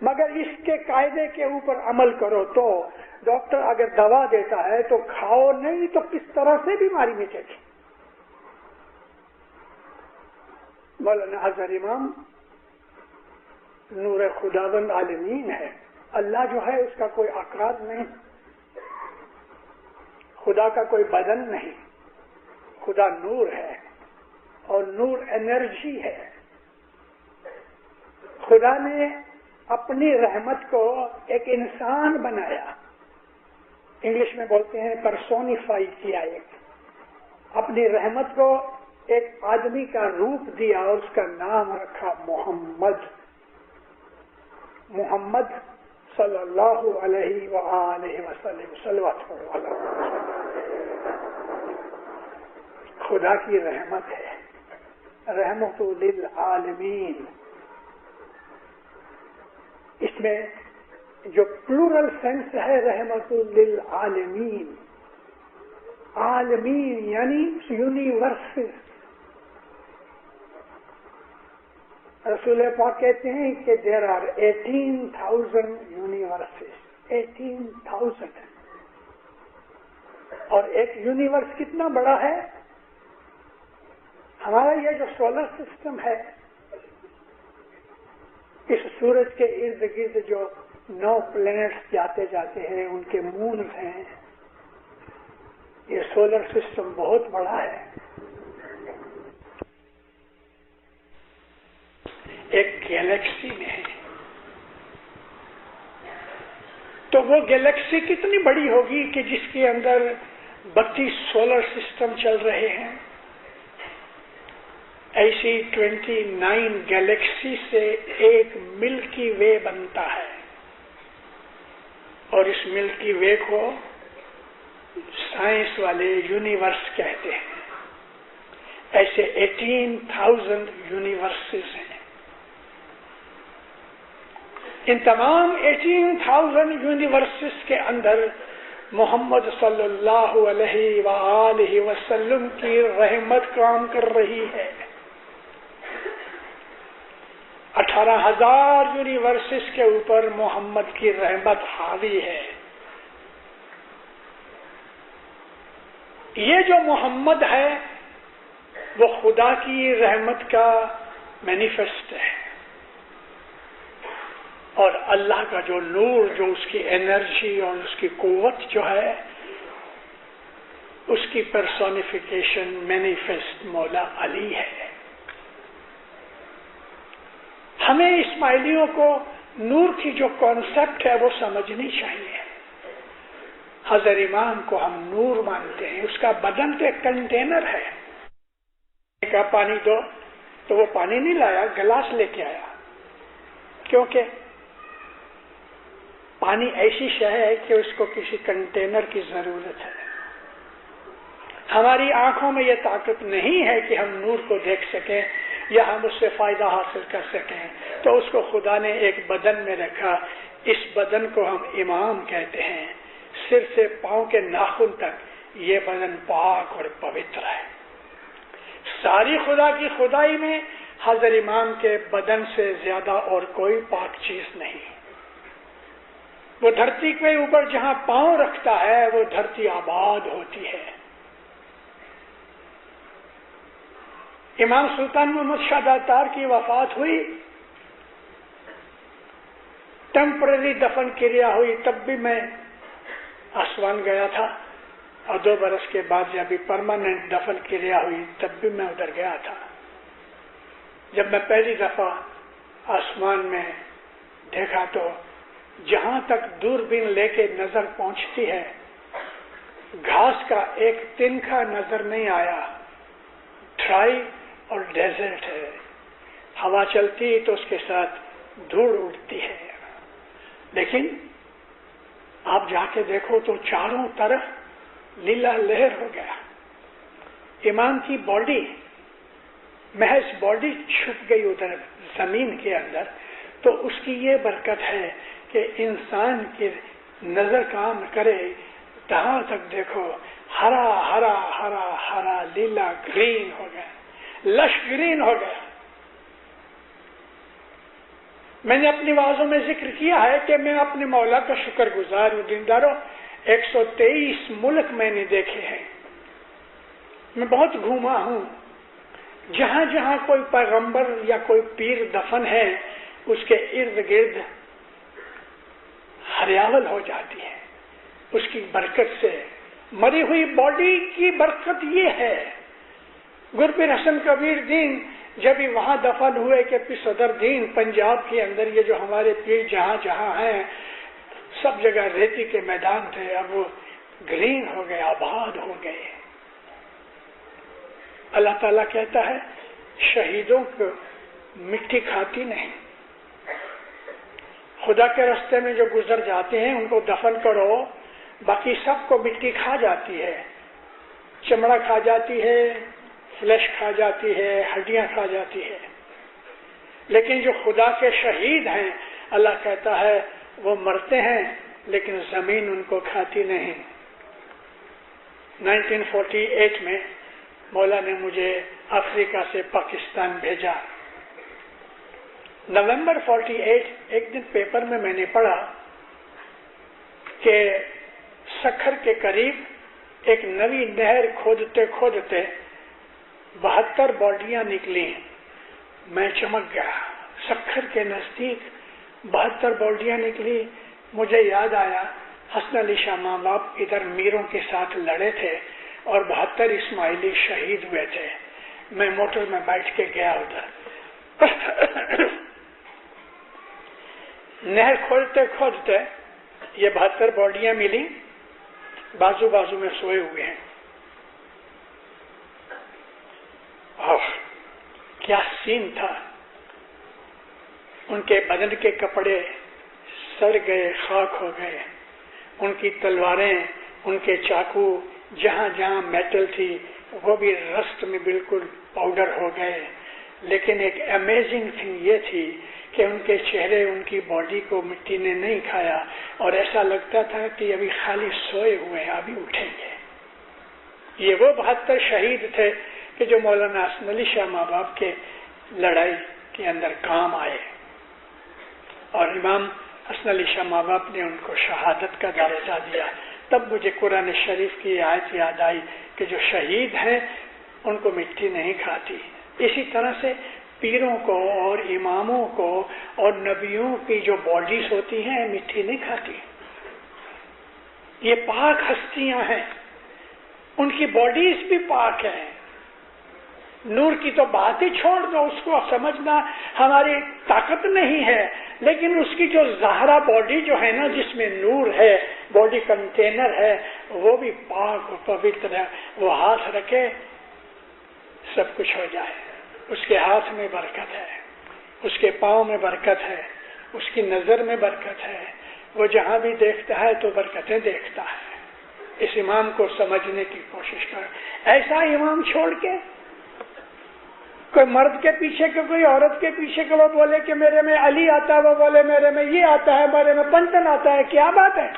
مگر اس کے قاعدے کے اوپر عمل کرو تو ڈاکٹر اگر دوا دیتا ہے تو کھاؤ نہیں تو کس طرح سے بیماری مٹے گی. مولانا اظہر امام نور خداوند عالمین ہے. اللہ جو ہے اس کا کوئی آکار نہیں، خدا کا کوئی بدن نہیں، خدا نور ہے اور نور انرجی ہے. خدا نے اپنی رحمت کو ایک انسان بنایا، انگلش میں بولتے ہیں پرسونیفائی کیا، ایک اپنی رحمت کو ایک آدمی کا روپ دیا اور اس کا نام رکھا محمد. محمد صلی اللہ علیہ وآلہ وسلم صلوات اللہ. خدا کی رحمت ہے، رحمت للعالمین. اس میں جو پلورل سینس ہے رحمت للعالمین، عالمین یعنی یونیورسز. رسول پاک کہتے ہیں کہ دیر آر 18,000 یونیورسز. 18,000. اور ایک یونیورس کتنا بڑا ہے؟ ہمارا یہ جو سولر سسٹم ہے، اس سورج کے ارد گرد جو 9 پلینٹس جاتے ہیں، ان کے مونز ہیں. یہ سولر سسٹم بہت بڑا ہے. ایک گیلیکسی میں ہے تو وہ گیلیکسی کتنی بڑی ہوگی کہ جس کے اندر 32 سولر سسٹم چل رہے ہیں. ایسی 29 گیلیکسی سے ایک ملکی وے بنتا ہے اور اس ملکی وے کو سائنس والے یونیورس کہتے ہیں. ایسے 18,000 یونیورسز ہیں. ان تمام 18,000 یونیورسز کے اندر محمد صلی اللہ علیہ وآلہ وسلم کی رحمت کام کر رہی ہے. 18,000 یونیورسز کے اوپر محمد کی رحمت حاوی ہے. یہ جو محمد ہے وہ خدا کی رحمت کا مینیفیسٹ ہے، اور اللہ کا جو نور، جو اس کی انرجی اور اس کی قوت جو ہے، اس کی پرسونیفیکیشن مینیفیسٹ مولا علی ہے. ہمیں اسماعیلیوں کو نور کی جو کانسیپٹ ہے وہ سمجھنی چاہیے. حضرت امام کو ہم نور مانتے ہیں. اس کا بدن تو ایک کنٹینر ہے. کہا پانی دو تو وہ پانی نہیں لایا، گلاس لے کے آیا. کیونکہ پانی ایسی شے ہے کہ اس کو کسی کنٹینر کی ضرورت ہے. ہماری آنکھوں میں یہ طاقت نہیں ہے کہ ہم نور کو دیکھ سکیں یا ہم اس سے فائدہ حاصل کر سکیں، تو اس کو خدا نے ایک بدن میں رکھا. اس بدن کو ہم امام کہتے ہیں. سر سے پاؤں کے ناخن تک یہ بدن پاک اور پوتر ہے. ساری خدا کی خدائی میں حضرت امام کے بدن سے زیادہ اور کوئی پاک چیز نہیں. وہ دھرتی کے اوپر جہاں پاؤں رکھتا ہے وہ دھرتی آباد ہوتی ہے. امام سلطان محمد شاہ داتار کی وفات ہوئی، ٹیمپرری دفن کریا ہوئی، تب بھی میں آسوان گیا تھا، اور 2 برس کے بعد جب پرماننٹ دفن کریا ہوئی تب بھی میں ادھر گیا تھا. جب میں پہلی دفعہ آسمان میں دیکھا تو جہاں تک دوربین لے کے نظر پہنچتی ہے گھاس کا ایک تنکا نظر نہیں آیا. ڈرائی اور ڈیزرٹ ہے. ہوا چلتی تو اس کے ساتھ دھوڑ اڑتی ہے. لیکن آپ جا کے دیکھو تو چاروں طرف لیلا لہر ہو گیا. امام کی باڈی، محض باڈی چھپ گئی ادھر زمین کے اندر. تو اس کی یہ برکت ہے کہ انسان کی نظر کام کرے، جہاں تک دیکھو ہرا ہرا ہرا ہرا لیلا گرین ہو گیا، لش گرین ہو گیا. میں نے اپنی وعظوں میں ذکر کیا ہے کہ میں اپنے مولا کا شکر گزار ہوں دینداروں. 123 ملک میں نے دیکھے ہیں. میں بہت گھوما ہوں. جہاں جہاں کوئی پیغمبر یا کوئی پیر دفن ہے اس کے ارد گرد ہریاول ہو جاتی ہے اس کی برکت سے. مری ہوئی باڈی کی برکت یہ ہے. گرپیر حسن کبیر دین جب ہی وہاں دفن ہوئے کہ صدر دین پنجاب کے اندر یہ جو ہمارے پیر جہاں جہاں ہیں سب جگہ ریتی کے میدان تھے، اب وہ گرین ہو گئے، آباد ہو گئے. اللہ تعالیٰ کہتا ہے شہیدوں کو مٹی کھاتی نہیں. خدا کے راستے میں جو گزر جاتے ہیں ان کو دفن کرو، باقی سب کو مٹی کھا جاتی ہے، چمڑا کھا جاتی ہے، فلیش کھا جاتی ہے، ہڈیاں کھا جاتی ہے. لیکن جو خدا کے شہید ہیں اللہ کہتا ہے وہ مرتے ہیں لیکن زمین ان کو کھاتی نہیں. 1948 میں مولا نے مجھے افریقہ سے پاکستان بھیجا. نومبر 48 ایک دن پیپر میں نے پڑھا کہ سکھر کے قریب ایک نئی نہر کھودتے کھودتے 72 باڈیاں نکلی. میں چمک گیا. سکھر کے نزدیک 72 باڈیاں نکلی. مجھے یاد آیا حسن علی شاہ ماں باپ ادھر میروں کے ساتھ لڑے تھے اور 72 اسماعیلی شہید ہوئے تھے. میں موٹر میں بیٹھ کے گیا ادھر. نہر کھودتے کھودتے یہ 72 باڈیاں ملی، بازو بازو میں سوئے ہوئے ہیں. کیا سین تھا. ان کے بدن کے کپڑے سڑ گئے، خاک ہو گئے. ان کی تلواریں، ان کے چاقو جہاں جہاں میٹل تھی وہ بھی رسٹ میں بالکل پاؤڈر ہو گئے. لیکن ایک امیزنگ تھنگ یہ تھی کہ ان کے چہرے، ان کی باڈی کو مٹی نے نہیں کھایا اور ایسا لگتا تھا کہ ابھی خالی سوئے ہوئے ہیں، ابھی اٹھیں گے. یہ وہ 72 شہید تھے کہ جو مولانا حسن علی شاہ ماں باپ کے لڑائی کے اندر کام آئے. اور امام حسن علی شاہ ماں باپ نے ان کو شہادت کا درجہ دیا. تب مجھے قرآن شریف کی آیت یاد آئی کہ جو شہید ہیں ان کو مٹی نہیں کھاتی. اسی طرح سے پیروں کو اور اماموں کو اور نبیوں کی جو باڈیز ہوتی ہیں مٹی نہیں کھاتی. یہ پاک ہستیاں ہیں، ان کی باڈیز بھی پاک ہیں. نور کی تو بات ہی چھوڑ دو، اس کو سمجھنا ہماری طاقت نہیں ہے. لیکن اس کی جو ظاہرہ باڈی جو ہے نا جس میں نور ہے، باڈی کنٹینر ہے، وہ بھی پاک و پوتر ہے. وہ ہاتھ رکھے سب کچھ ہو جائے. اس کے ہاتھ میں برکت ہے، اس کے پاؤں میں برکت ہے، اس کی نظر میں برکت ہے. وہ جہاں بھی دیکھتا ہے تو برکتیں دیکھتا ہے. اس امام کو سمجھنے کی کوشش کرو. ایسا امام چھوڑ کے کوئی مرد کے پیچھے کہ کوئی عورت کے پیچھے کہ وہ بولے کہ میرے میں علی آتا ہے، وہ بولے میرے میں یہ آتا ہے، میرے میں پنچن آتا ہے. کیا بات ہے؟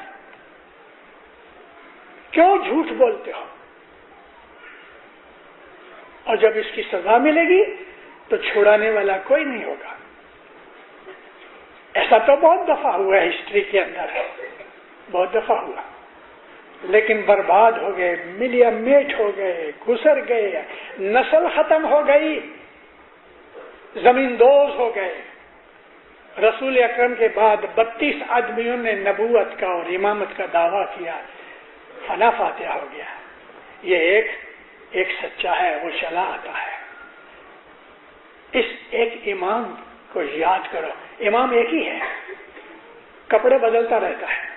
کیوں جھوٹ بولتے ہو؟ اور جب اس کی سزا ملے گی تو چھڑانے والا کوئی نہیں ہوگا. ایسا تو بہت دفعہ ہوا ہے ہسٹری کے اندر، بہت دفعہ ہوا. لیکن برباد ہو گئے، ملیا میٹ ہو گئے، گزر گئے، نسل ختم ہو گئی، زمین دوز ہو گئے. رسول اکرم کے بعد 32 آدمیوں نے نبوت کا اور امامت کا دعویٰ کیا، فنا فاتحہ ہو گیا. یہ ایک سچا ہے، وہ چلا آتا ہے. اس ایک امام کو یاد کرو. امام ایک ہی ہے، کپڑے بدلتا رہتا ہے.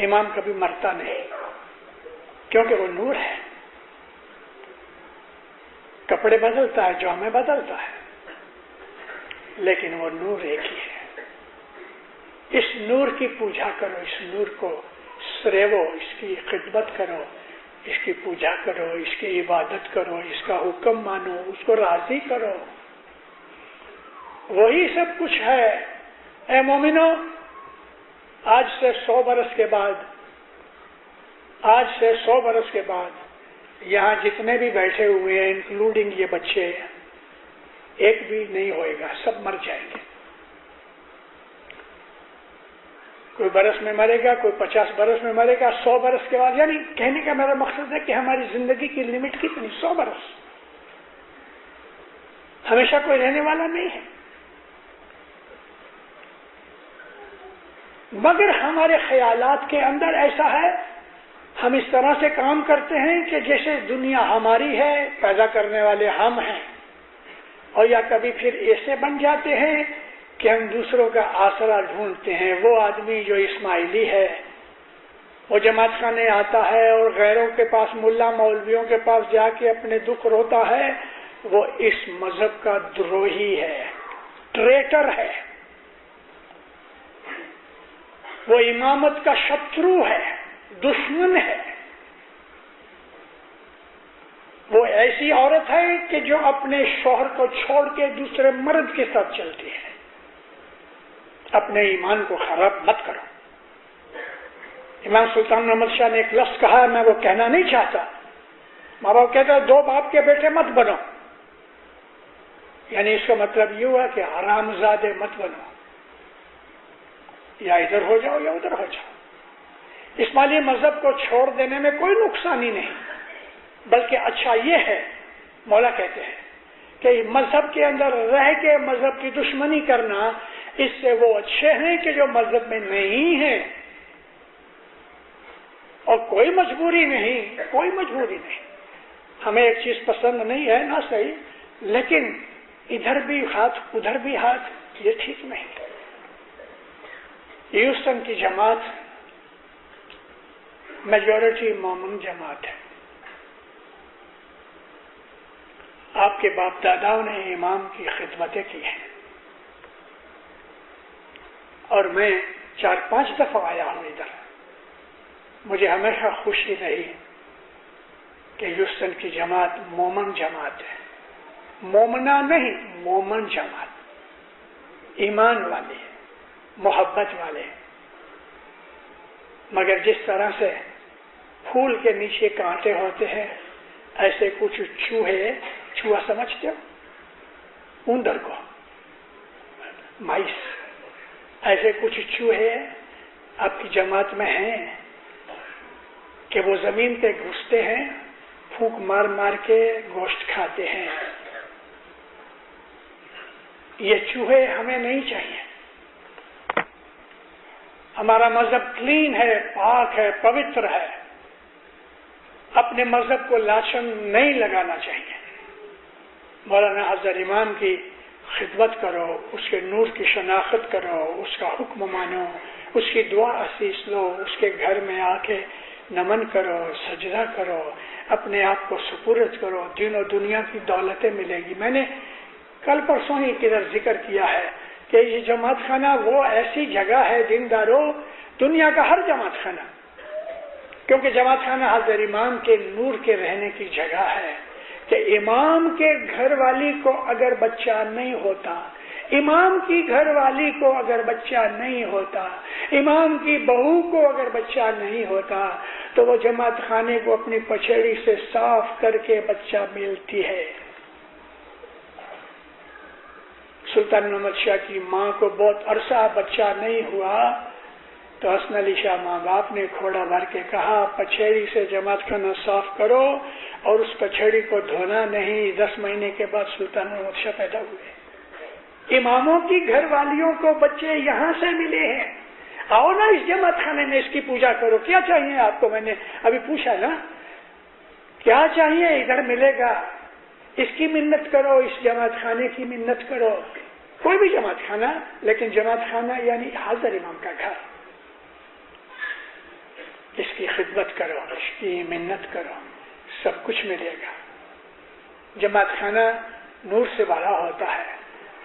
امام کبھی مرتا نہیں کیونکہ وہ نور ہے. کپڑے بدلتا ہے، جامے بدلتا ہے، لیکن وہ نور ایک ہی ہے. اس نور کی پوجا کرو، اس نور کو سریو، اس کی خدمت کرو، اس کی پوجا کرو، اس کی عبادت کرو، اس کا حکم مانو، اس کو راضی کرو. وہی سب کچھ ہے. اے مومنو، آج سے 100 برس کے بعد یہاں جتنے بھی بیٹھے ہوئے ہیں انکلوڈنگ یہ بچے، ایک بھی نہیں ہوئے گا، سب مر جائیں گے. کوئی برس میں مرے گا، کوئی 50 برس میں مرے گا، 100 برس کے بعد. یعنی کہنے کا میرا مقصد ہے کہ ہماری زندگی کی لمٹ کتنی؟ 100 برس. ہمیشہ کوئی رہنے والا نہیں ہے. مگر ہمارے خیالات کے اندر ایسا ہے، ہم اس طرح سے کام کرتے ہیں کہ جیسے دنیا ہماری ہے، پیدا کرنے والے ہم ہیں. اور یا کبھی پھر ایسے بن جاتے ہیں کہ ہم دوسروں کا آسرا ڈھونڈتے ہیں. وہ آدمی جو اسماعیلی ہے، وہ جماعت خانے آتا ہے اور غیروں کے پاس، ملا مولویوں کے پاس جا کے اپنے دکھ روتا ہے، وہ اس مذہب کا دروہی ہے، ٹریٹر ہے. وہ امامت کا شترو ہے، دشمن ہے. وہ ایسی عورت ہے کہ جو اپنے شوہر کو چھوڑ کے دوسرے مرد کے ساتھ چلتی ہے. اپنے ایمان کو خراب مت کرو. امام سلطان محمد شاہ نے ایک لفظ کہا ہے، میں وہ کہنا نہیں چاہتا. ماں باپ کہتے ہیں 2 باپ کے بیٹے مت بنو، یعنی اس کا مطلب یہ ہوا کہ حرام زادے مت بنو، یا ادھر ہو جاؤ یا ادھر ہو جاؤ. اسماعیلی مذہب کو چھوڑ دینے میں کوئی نقصان ہی نہیں، بلکہ اچھا یہ ہے، مولا کہتے ہیں کہ مذہب کے اندر رہ کے مذہب کی دشمنی کرنا، اس سے وہ اچھے ہیں کہ جو مذہب میں نہیں ہیں. اور کوئی مجبوری نہیں، کوئی مجبوری نہیں. ہمیں ایک چیز پسند نہیں ہے نہ صحیح، لیکن ادھر بھی ہاتھ ادھر بھی ہاتھ، یہ ٹھیک نہیں. ہیوسٹن کی جماعت میجورٹی مومن جماعت ہے. آپ کے باپ داداؤں نے امام کی خدمتیں کی ہیں، اور میں 4-5 دفعہ آیا ہوں ادھر. مجھے ہمیشہ خوشی رہی کہ ہیوسٹن کی جماعت مومن جماعت ہے. مومنہ نہیں، مومن جماعت، ایمان والے، محبت والے. مگر جس طرح سے پھول کے نیچے کانٹے ہوتے ہیں، ایسے کچھ چوہا سمجھتے ہو، اندر کو، مائس، ایسے کچھ چوہے آپ کی جماعت میں ہیں کہ وہ زمین پہ گھستے ہیں، پھونک مار مار کے گوشت کھاتے ہیں. یہ چوہے ہمیں نہیں چاہیے. ہمارا مذہب کلین ہے، پاک ہے، پوتر ہے. اپنے مذہب کو لاشن نہیں لگانا چاہیے. مولانا حضرت امام کی خدمت کرو، اس کے نور کی شناخت کرو، اس کا حکم مانو، اس کی دعا عصیص لو، اس کے گھر میں آ کے نمن کرو، سجدہ کرو، اپنے آپ کو سپرد کرو. دین و دنیا کی دولتیں ملے گی. میں نے کل پرسوں ہی کدھر ذکر کیا ہے کہ یہ جماعت خانہ وہ ایسی جگہ ہے، دینداروں، دنیا کا ہر جماعت خانہ، کیونکہ جماعت خانہ حضرت امام کے نور کے رہنے کی جگہ ہے. کہ امام کے گھر والی کو اگر بچہ نہیں ہوتا، امام کی گھر والی کو اگر بچہ نہیں ہوتا، امام کی بہو کو اگر بچہ نہیں ہوتا، تو وہ جماعت خانے کو اپنی پچھڑی سے صاف کر کے بچہ ملتی ہے. سلطان محمد شاہ کی ماں کو بہت عرصہ بچہ نہیں ہوا، تو حسن علی شاہ ماں باپ نے کھوڑا بھر کے کہا پچھیڑی سے جماعت خانہ صاف کرو، اور اس پچھیڑی کو دھونا نہیں. 10 مہینے کے بعد سلطان محمد شاہ پیدا ہوئے. اماموں کی گھر والیوں کو بچے یہاں سے ملے ہیں. آؤ نا اس جماعت خانے میں، اس کی پوجا کرو. کیا چاہیے آپ کو؟ میں نے ابھی پوچھا نا، کیا چاہیے؟ ادھر ملے گا. اس کی منت کرو، اس جماعت خانے کی منت کرو. کوئی بھی جماعت خانہ، لیکن جماعت خانہ یعنی حاضر امام کا گھر. اس کی خدمت کرو، اس کی منت کرو، سب کچھ ملے گا. جماعت خانہ نور سے بھرا ہوتا ہے.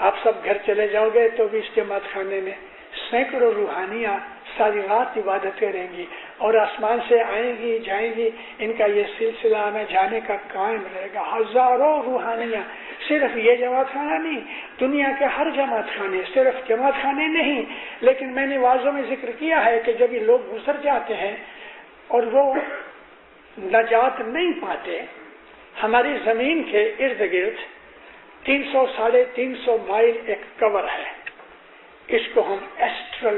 آپ سب گھر چلے جاؤ گے تو بھی اس جماعت خانے میں سینکڑوں روحانیاں ساری رات عبادتیں رہیں گی، اور آسمان سے آئیں گی جائیں گی. ان کا یہ سلسلہ آنے جانے کا قائم رہے گا. ہزاروں روحانیاں. صرف یہ جماعت خانہ نہیں، دنیا کے ہر جماعت خانے، صرف جماعت خانے نہیں. لیکن میں نے واضح میں ذکر کیا ہے کہ جب یہ لوگ گزر جاتے ہیں اور وہ نجات نہیں پاتے، ہماری زمین کے ارد گرد 300 ساڑھے 300 مائل ایک کور ہے. اس کو ہم ایسٹرل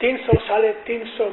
300-350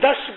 10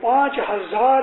5000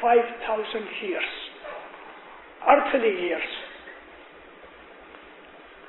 5000 years, earthly years।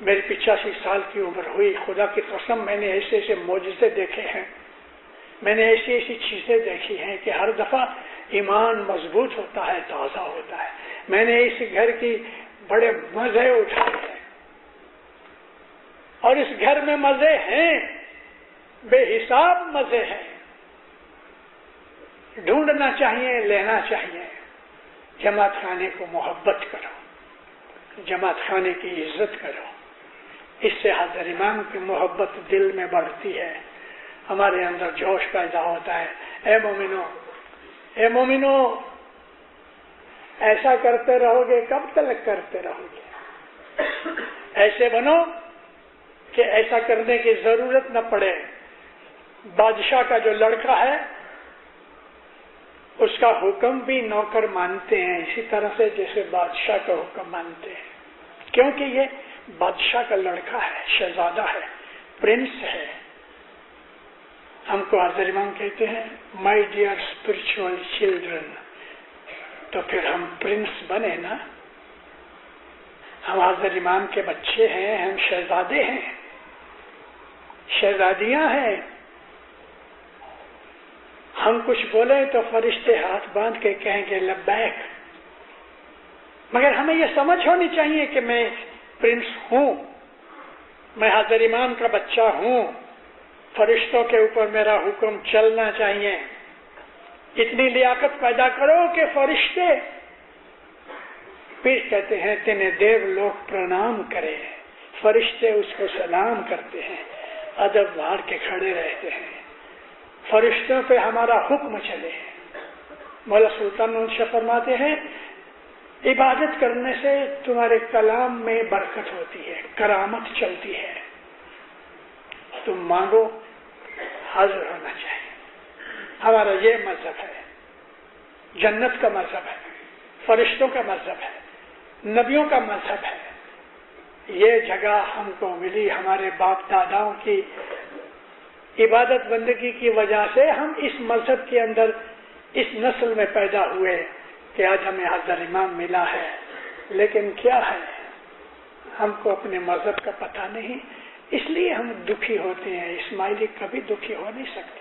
میری 85 سال کی عمر ہوئی، خدا کی قسم میں نے ایسے ایسے معجزے دیکھے ہیں، میں نے ایسی ایسی چیزیں دیکھی ہیں کہ ہر دفعہ ایمان مضبوط ہوتا ہے، تازہ ہوتا ہے۔ میں نے اس گھر کی بڑے مزے اٹھائے ہیں، اور اس گھر میں مزے ہیں، بے حساب مزے ہیں۔ ڈھونڈنا چاہیے، لینا چاہیے۔ جماعت خانے کو محبت کرو، جماعت خانے کی عزت کرو، اس سے حضرت امام کی محبت دل میں بڑھتی ہے، ہمارے اندر جوش پیدا ہوتا ہے۔ اے مومنو، اے مومنو، ایسا کرتے رہو گے کب تک کرتے رہو گے؟ ایسے بنو کہ ایسا کرنے کی ضرورت نہ پڑے۔ بادشاہ کا جو لڑکا ہے اس کا حکم بھی نوکر مانتے ہیں، اسی طرح سے جیسے بادشاہ کا حکم مانتے ہیں، کیونکہ یہ بادشاہ کا لڑکا ہے، شہزادہ ہے، پرنس ہے۔ ہم کو حضرت امام کہتے ہیں مائی ڈیئر اسپرچل چلڈرن، تو پھر ہم پرنس بنے نا، ہم حضرت امام کے بچے ہیں، ہم شہزادے ہیں، شہزادیاں ہیں۔ ہم کچھ بولیں تو فرشتے ہاتھ باندھ کے کہیں گے لبیک، مگر ہمیں یہ سمجھ ہونی چاہیے کہ میں پرنس ہوں، میں حضرت امام کا بچہ ہوں، فرشتوں کے اوپر میرا حکم چلنا چاہیے۔ اتنی لیاقت پیدا کرو کہ فرشتے پھر کہتے ہیں تینے دیو لوگ پرنام کرے، فرشتے اس کو سلام کرتے ہیں، ادب بھار کے کھڑے رہتے ہیں، فرشتوں پہ ہمارا حکم چلے۔ مولا سلطان شاہ فرماتے ہیں عبادت کرنے سے تمہارے کلام میں برکت ہوتی ہے، کرامت چلتی ہے، تم مانگو حاضر ہونا چاہیے۔ ہمارا یہ مذہب ہے، جنت کا مذہب ہے، فرشتوں کا مذہب ہے، نبیوں کا مذہب ہے۔ یہ جگہ ہم کو ملی ہمارے باپ داداؤں کی عبادت بندگی کی وجہ سے، ہم اس مذہب کے اندر اس نسل میں پیدا ہوئے کہ آج ہمیں حضرت امام ملا ہے۔ لیکن کیا ہے، ہم کو اپنے مذہب کا پتہ نہیں، اس لیے ہم دکھی ہوتے ہیں۔ اسماعیلی کبھی دکھی ہو نہیں سکتا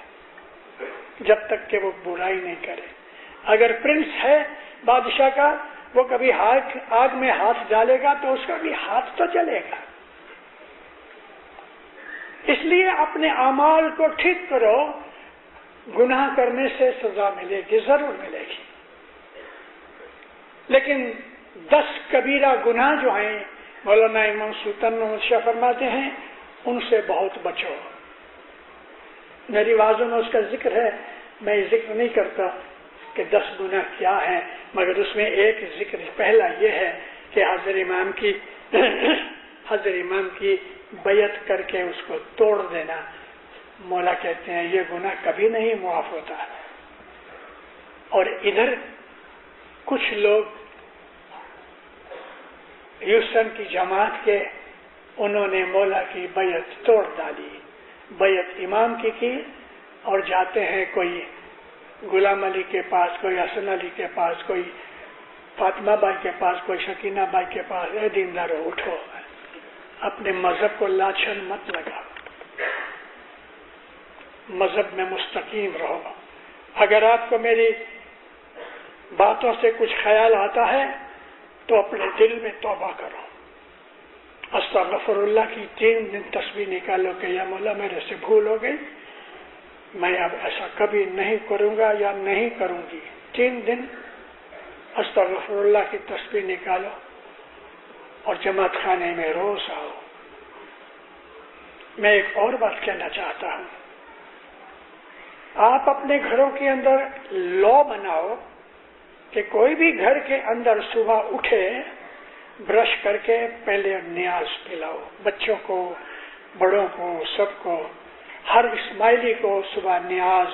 جب تک کہ وہ برائی نہیں کرے۔ اگر پرنس ہے بادشاہ کا، وہ کبھی آگ میں ہاتھ ڈالے گا تو اس کا بھی ہاتھ تو جلے گا۔ اس لیے اپنے اعمال کو ٹھیک کرو، گناہ کرنے سے سزا ملے گی، ضرور ملے گی، لیکن 10 کبیرہ گناہ جو ہیں مولانا امام سلطان محمد شاہ فرماتے ہیں ان سے بہت بچو۔ میری واضح میں اس کا ذکر ہے، میں ذکر نہیں کرتا کہ 10 گناہ کیا ہیں، مگر اس میں ایک ذکر پہلا یہ ہے کہ حضرت امام کی بیعت کر کے اس کو توڑ دینا۔ مولا کہتے ہیں یہ گناہ کبھی نہیں معاف ہوتا۔ اور ادھر کچھ لوگ ہیوسٹن کی جماعت کے، انہوں نے مولا کی بیعت توڑ ڈالی، بیعت امام کی اور جاتے ہیں کوئی غلام علی کے پاس، کوئی حسن علی کے پاس، کوئی فاطمہ بائی کے پاس، کوئی شکینہ بائی کے پاس۔ اے دیندارو اٹھو، اپنے مذہب کو لاچھن مت لگاؤ، مذہب میں مستقیم رہو۔ اگر آپ کو میری باتوں سے کچھ خیال آتا ہے تو اپنے دل میں توبہ کرو، استغفر اللہ کی 3 دن تسبیح نکالو کہ یا مولا میرے سے بھول ہو گئی، میں اب ایسا کبھی نہیں کروں گا یا نہیں کروں گی۔ 3 دن استغفر اللہ کی تسبیح نکالو اور جماعت خانے میں روز آؤ۔ میں ایک اور بات کہنا چاہتا ہوں، آپ اپنے گھروں کے اندر لا بناؤ کہ کوئی بھی گھر کے اندر صبح اٹھے برش کر کے پہلے نیاز پلاؤ، بچوں کو، بڑوں کو، سب کو، ہر اسماعیلی کو صبح نیاز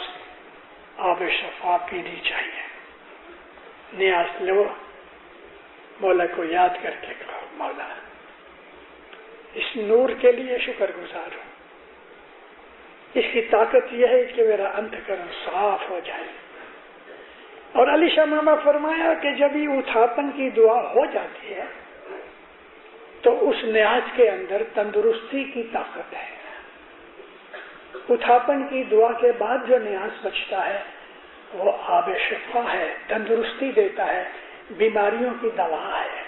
آب شفا پینی چاہیے۔ نیاز لو، مولا کو یاد کر کے کہو مولا اس نور کے لیے شکر گزار ہوں، اس کی طاقت یہ ہے کہ میرا انتکرن صاف ہو جائے۔ اور علی شاہ ماما فرمایا کہ جب یہ اتھاپن کی دعا ہو جاتی ہے تو اس نیاز کے اندر تندرستی کی طاقت ہے. اتھاپن کی دعا کے بعد جو نیاز بچتا ہے وہ آب شفا ہے، تندرستی دیتا ہے، بیماریوں کی دوا ہے.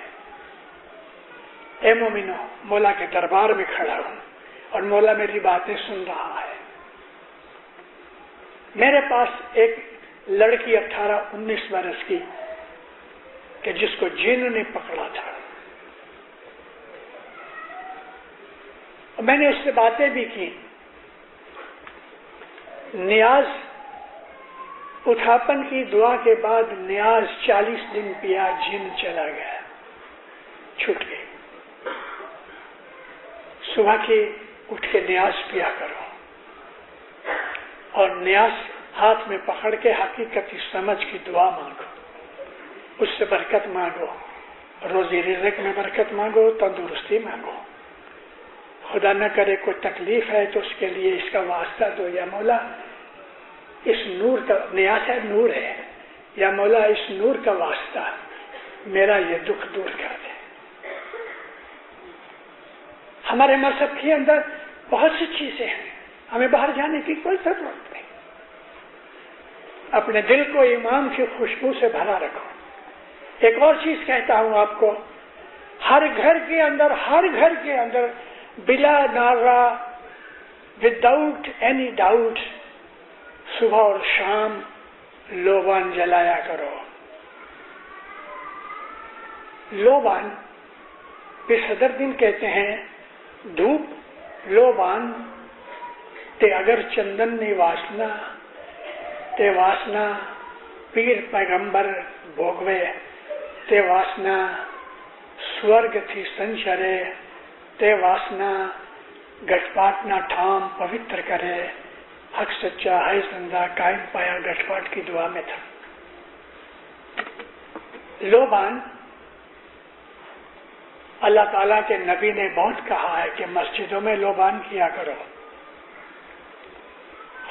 اے مومنو، مولا کے دربار میں کھڑا ہوں اور مولا میری باتیں سن رہا ہے. میرے پاس ایک لڑکی 18-19 برس کی کہ جس کو جن نے پکڑا تھا، میں نے اس سے باتیں بھی کی. نیاز اتھاپن کی دعا کے بعد نیاز 40 دن پیا، جن چلا گیا، چھوٹ گئی. صبح کی اٹھ کے نیاز پیا کرو اور نیاز ہاتھ میں پکڑ کے حقیقتی سمجھ کی دعا مانگو، اس سے برکت مانگو، روزی رزق میں برکت مانگو، تندرستی مانگو. خدا نہ کرے کوئی تکلیف ہے تو اس کے لیے اس کا واسطہ دو. یا مولا اس نور کا، نیاز ہے نور ہے، یا مولا اس نور کا واسطہ میرا یہ دکھ دور کر دے. ہمارے مذہب کے اندر بہت سی چیزیں ہیں، ہمیں باہر جانے کی کوئی ضرورت نہیں. اپنے دل کو ایمان کی خوشبو سے بھرا رکھو. ایک اور چیز کہتا ہوں آپ کو، ہر گھر کے اندر بلا نارا، وداؤٹ اینی ڈاؤٹ، صبح اور شام لوبان جلایا کرو. لوبان پھر صدر دن کہتے ہیں دھوپ لوبان تے اگر چندن نے واسنا تے واسنا پیر پیغمبر بھوگوے تے واسنا سورگ تھی سنچرے تے واسنا گٹپاٹ نہ ٹھام پوتر کرے. حق سچا ہے زندہ قائم پایا گٹپاٹ کی دعا میں تھا. لوبان اللہ تعالیٰ کے نبی نے بہت کہا ہے کہ مسجدوں میں لوبان کیا کرو.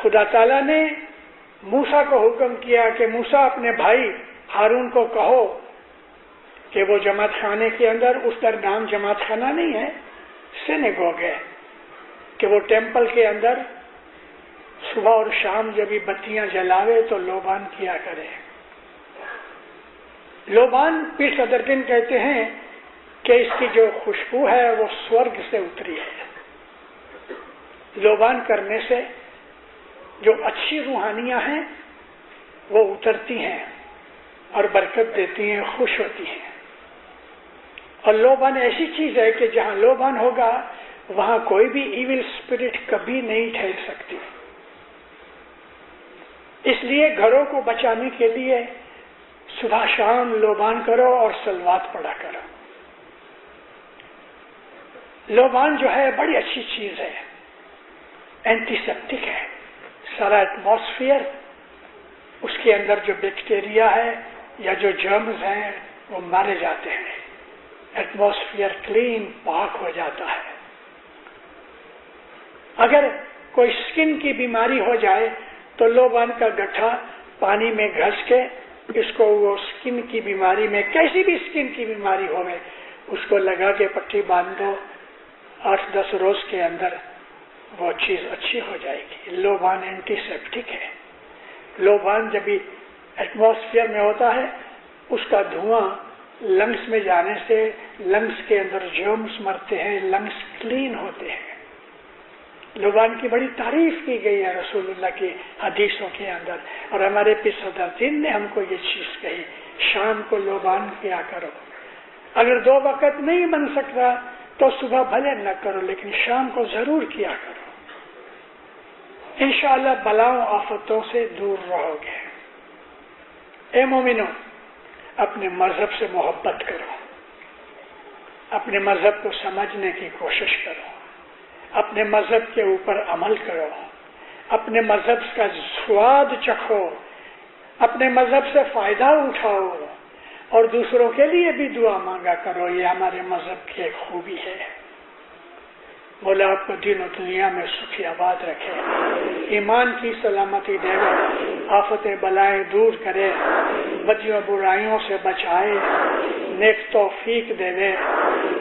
خدا تعالیٰ نے موسیٰ کو حکم کیا کہ موسیٰ اپنے بھائی ہارون کو کہو کہ وہ جماعت خانے کے اندر، اس کا نام جماعت خانہ نہیں ہے، سینیگوگ ہے، کہ وہ ٹیمپل کے اندر صبح اور شام جب بھی بتیاں جلاوے تو لوبان کیا کرے. لوبان پیر صدر دن کہتے ہیں کہ اس کی جو خوشبو ہے وہ سورگ سے اتری ہے. لوبان کرنے سے جو اچھی روحانیاں ہیں وہ اترتی ہیں اور برکت دیتی ہیں، خوش ہوتی ہیں. اور لوبان ایسی چیز ہے کہ جہاں لوبان ہوگا وہاں کوئی بھی ایول اسپرٹ کبھی نہیں ٹھہر سکتی. اس لیے گھروں کو بچانے کے لیے صبح شام لوبان کرو اور صلوات پڑھا کرو. لوبان جو ہے بڑی اچھی چیز ہے، اینٹی سیپٹک ہے. سارا ایٹماسفیئر، اس کے اندر جو بیکٹیریا ہے یا جو جرمز ہیں وہ مارے جاتے ہیں. ایٹماسفیئر کلین، پاک ہو جاتا ہے. اگر کوئی اسکن کی بیماری ہو جائے تو لوبان کا گٹھا پانی میں گھس کے اس کو، وہ اسکن کی بیماری میں، کیسی بھی اسکن کی بیماری ہو گئے، اس کو لگا کے پٹی باندھ دو، 8-10 روز کے اندر وہ چیز اچھی ہو جائے گی. لوبان اینٹی سیپٹک ہے. لوبان جب بھی ایٹماسفیئر میں ہوتا ہے اس کا دھواں لنگس میں جانے سے لنگس کے اندر جرمز مرتے ہیں، لنگس کلین ہوتے ہیں. لوبان کی بڑی تعریف کی گئی ہے رسول اللہ کی حدیثوں کے اندر، اور ہمارے پیر صدر دین نے ہم کو یہ چیز کہی، شام کو لوبان کیا کرو. اگر 2 وقت نہیں بن سکتا تو صبح بھلے نہ کرو لیکن شام کو ضرور کیا کرو. انشاءاللہ بلاؤں آفتوں سے دور رہو گے. اے مومنو، اپنے مذہب سے محبت کرو، اپنے مذہب کو سمجھنے کی کوشش کرو، اپنے مذہب کے اوپر عمل کرو، اپنے مذہب کا سواد چکھو، اپنے مذہب سے فائدہ اٹھاؤ اور دوسروں کے لیے بھی دعا مانگا کرو. یہ ہمارے مذہب کی ایک خوبی ہے. مولا آپ کو دین و دنیا میں سکھی آباد رکھے، ایمان کی سلامتی دے، آفتیں بلائیں دور کرے، بدیوں برائیوں سے بچائے، نیک توفیق دے،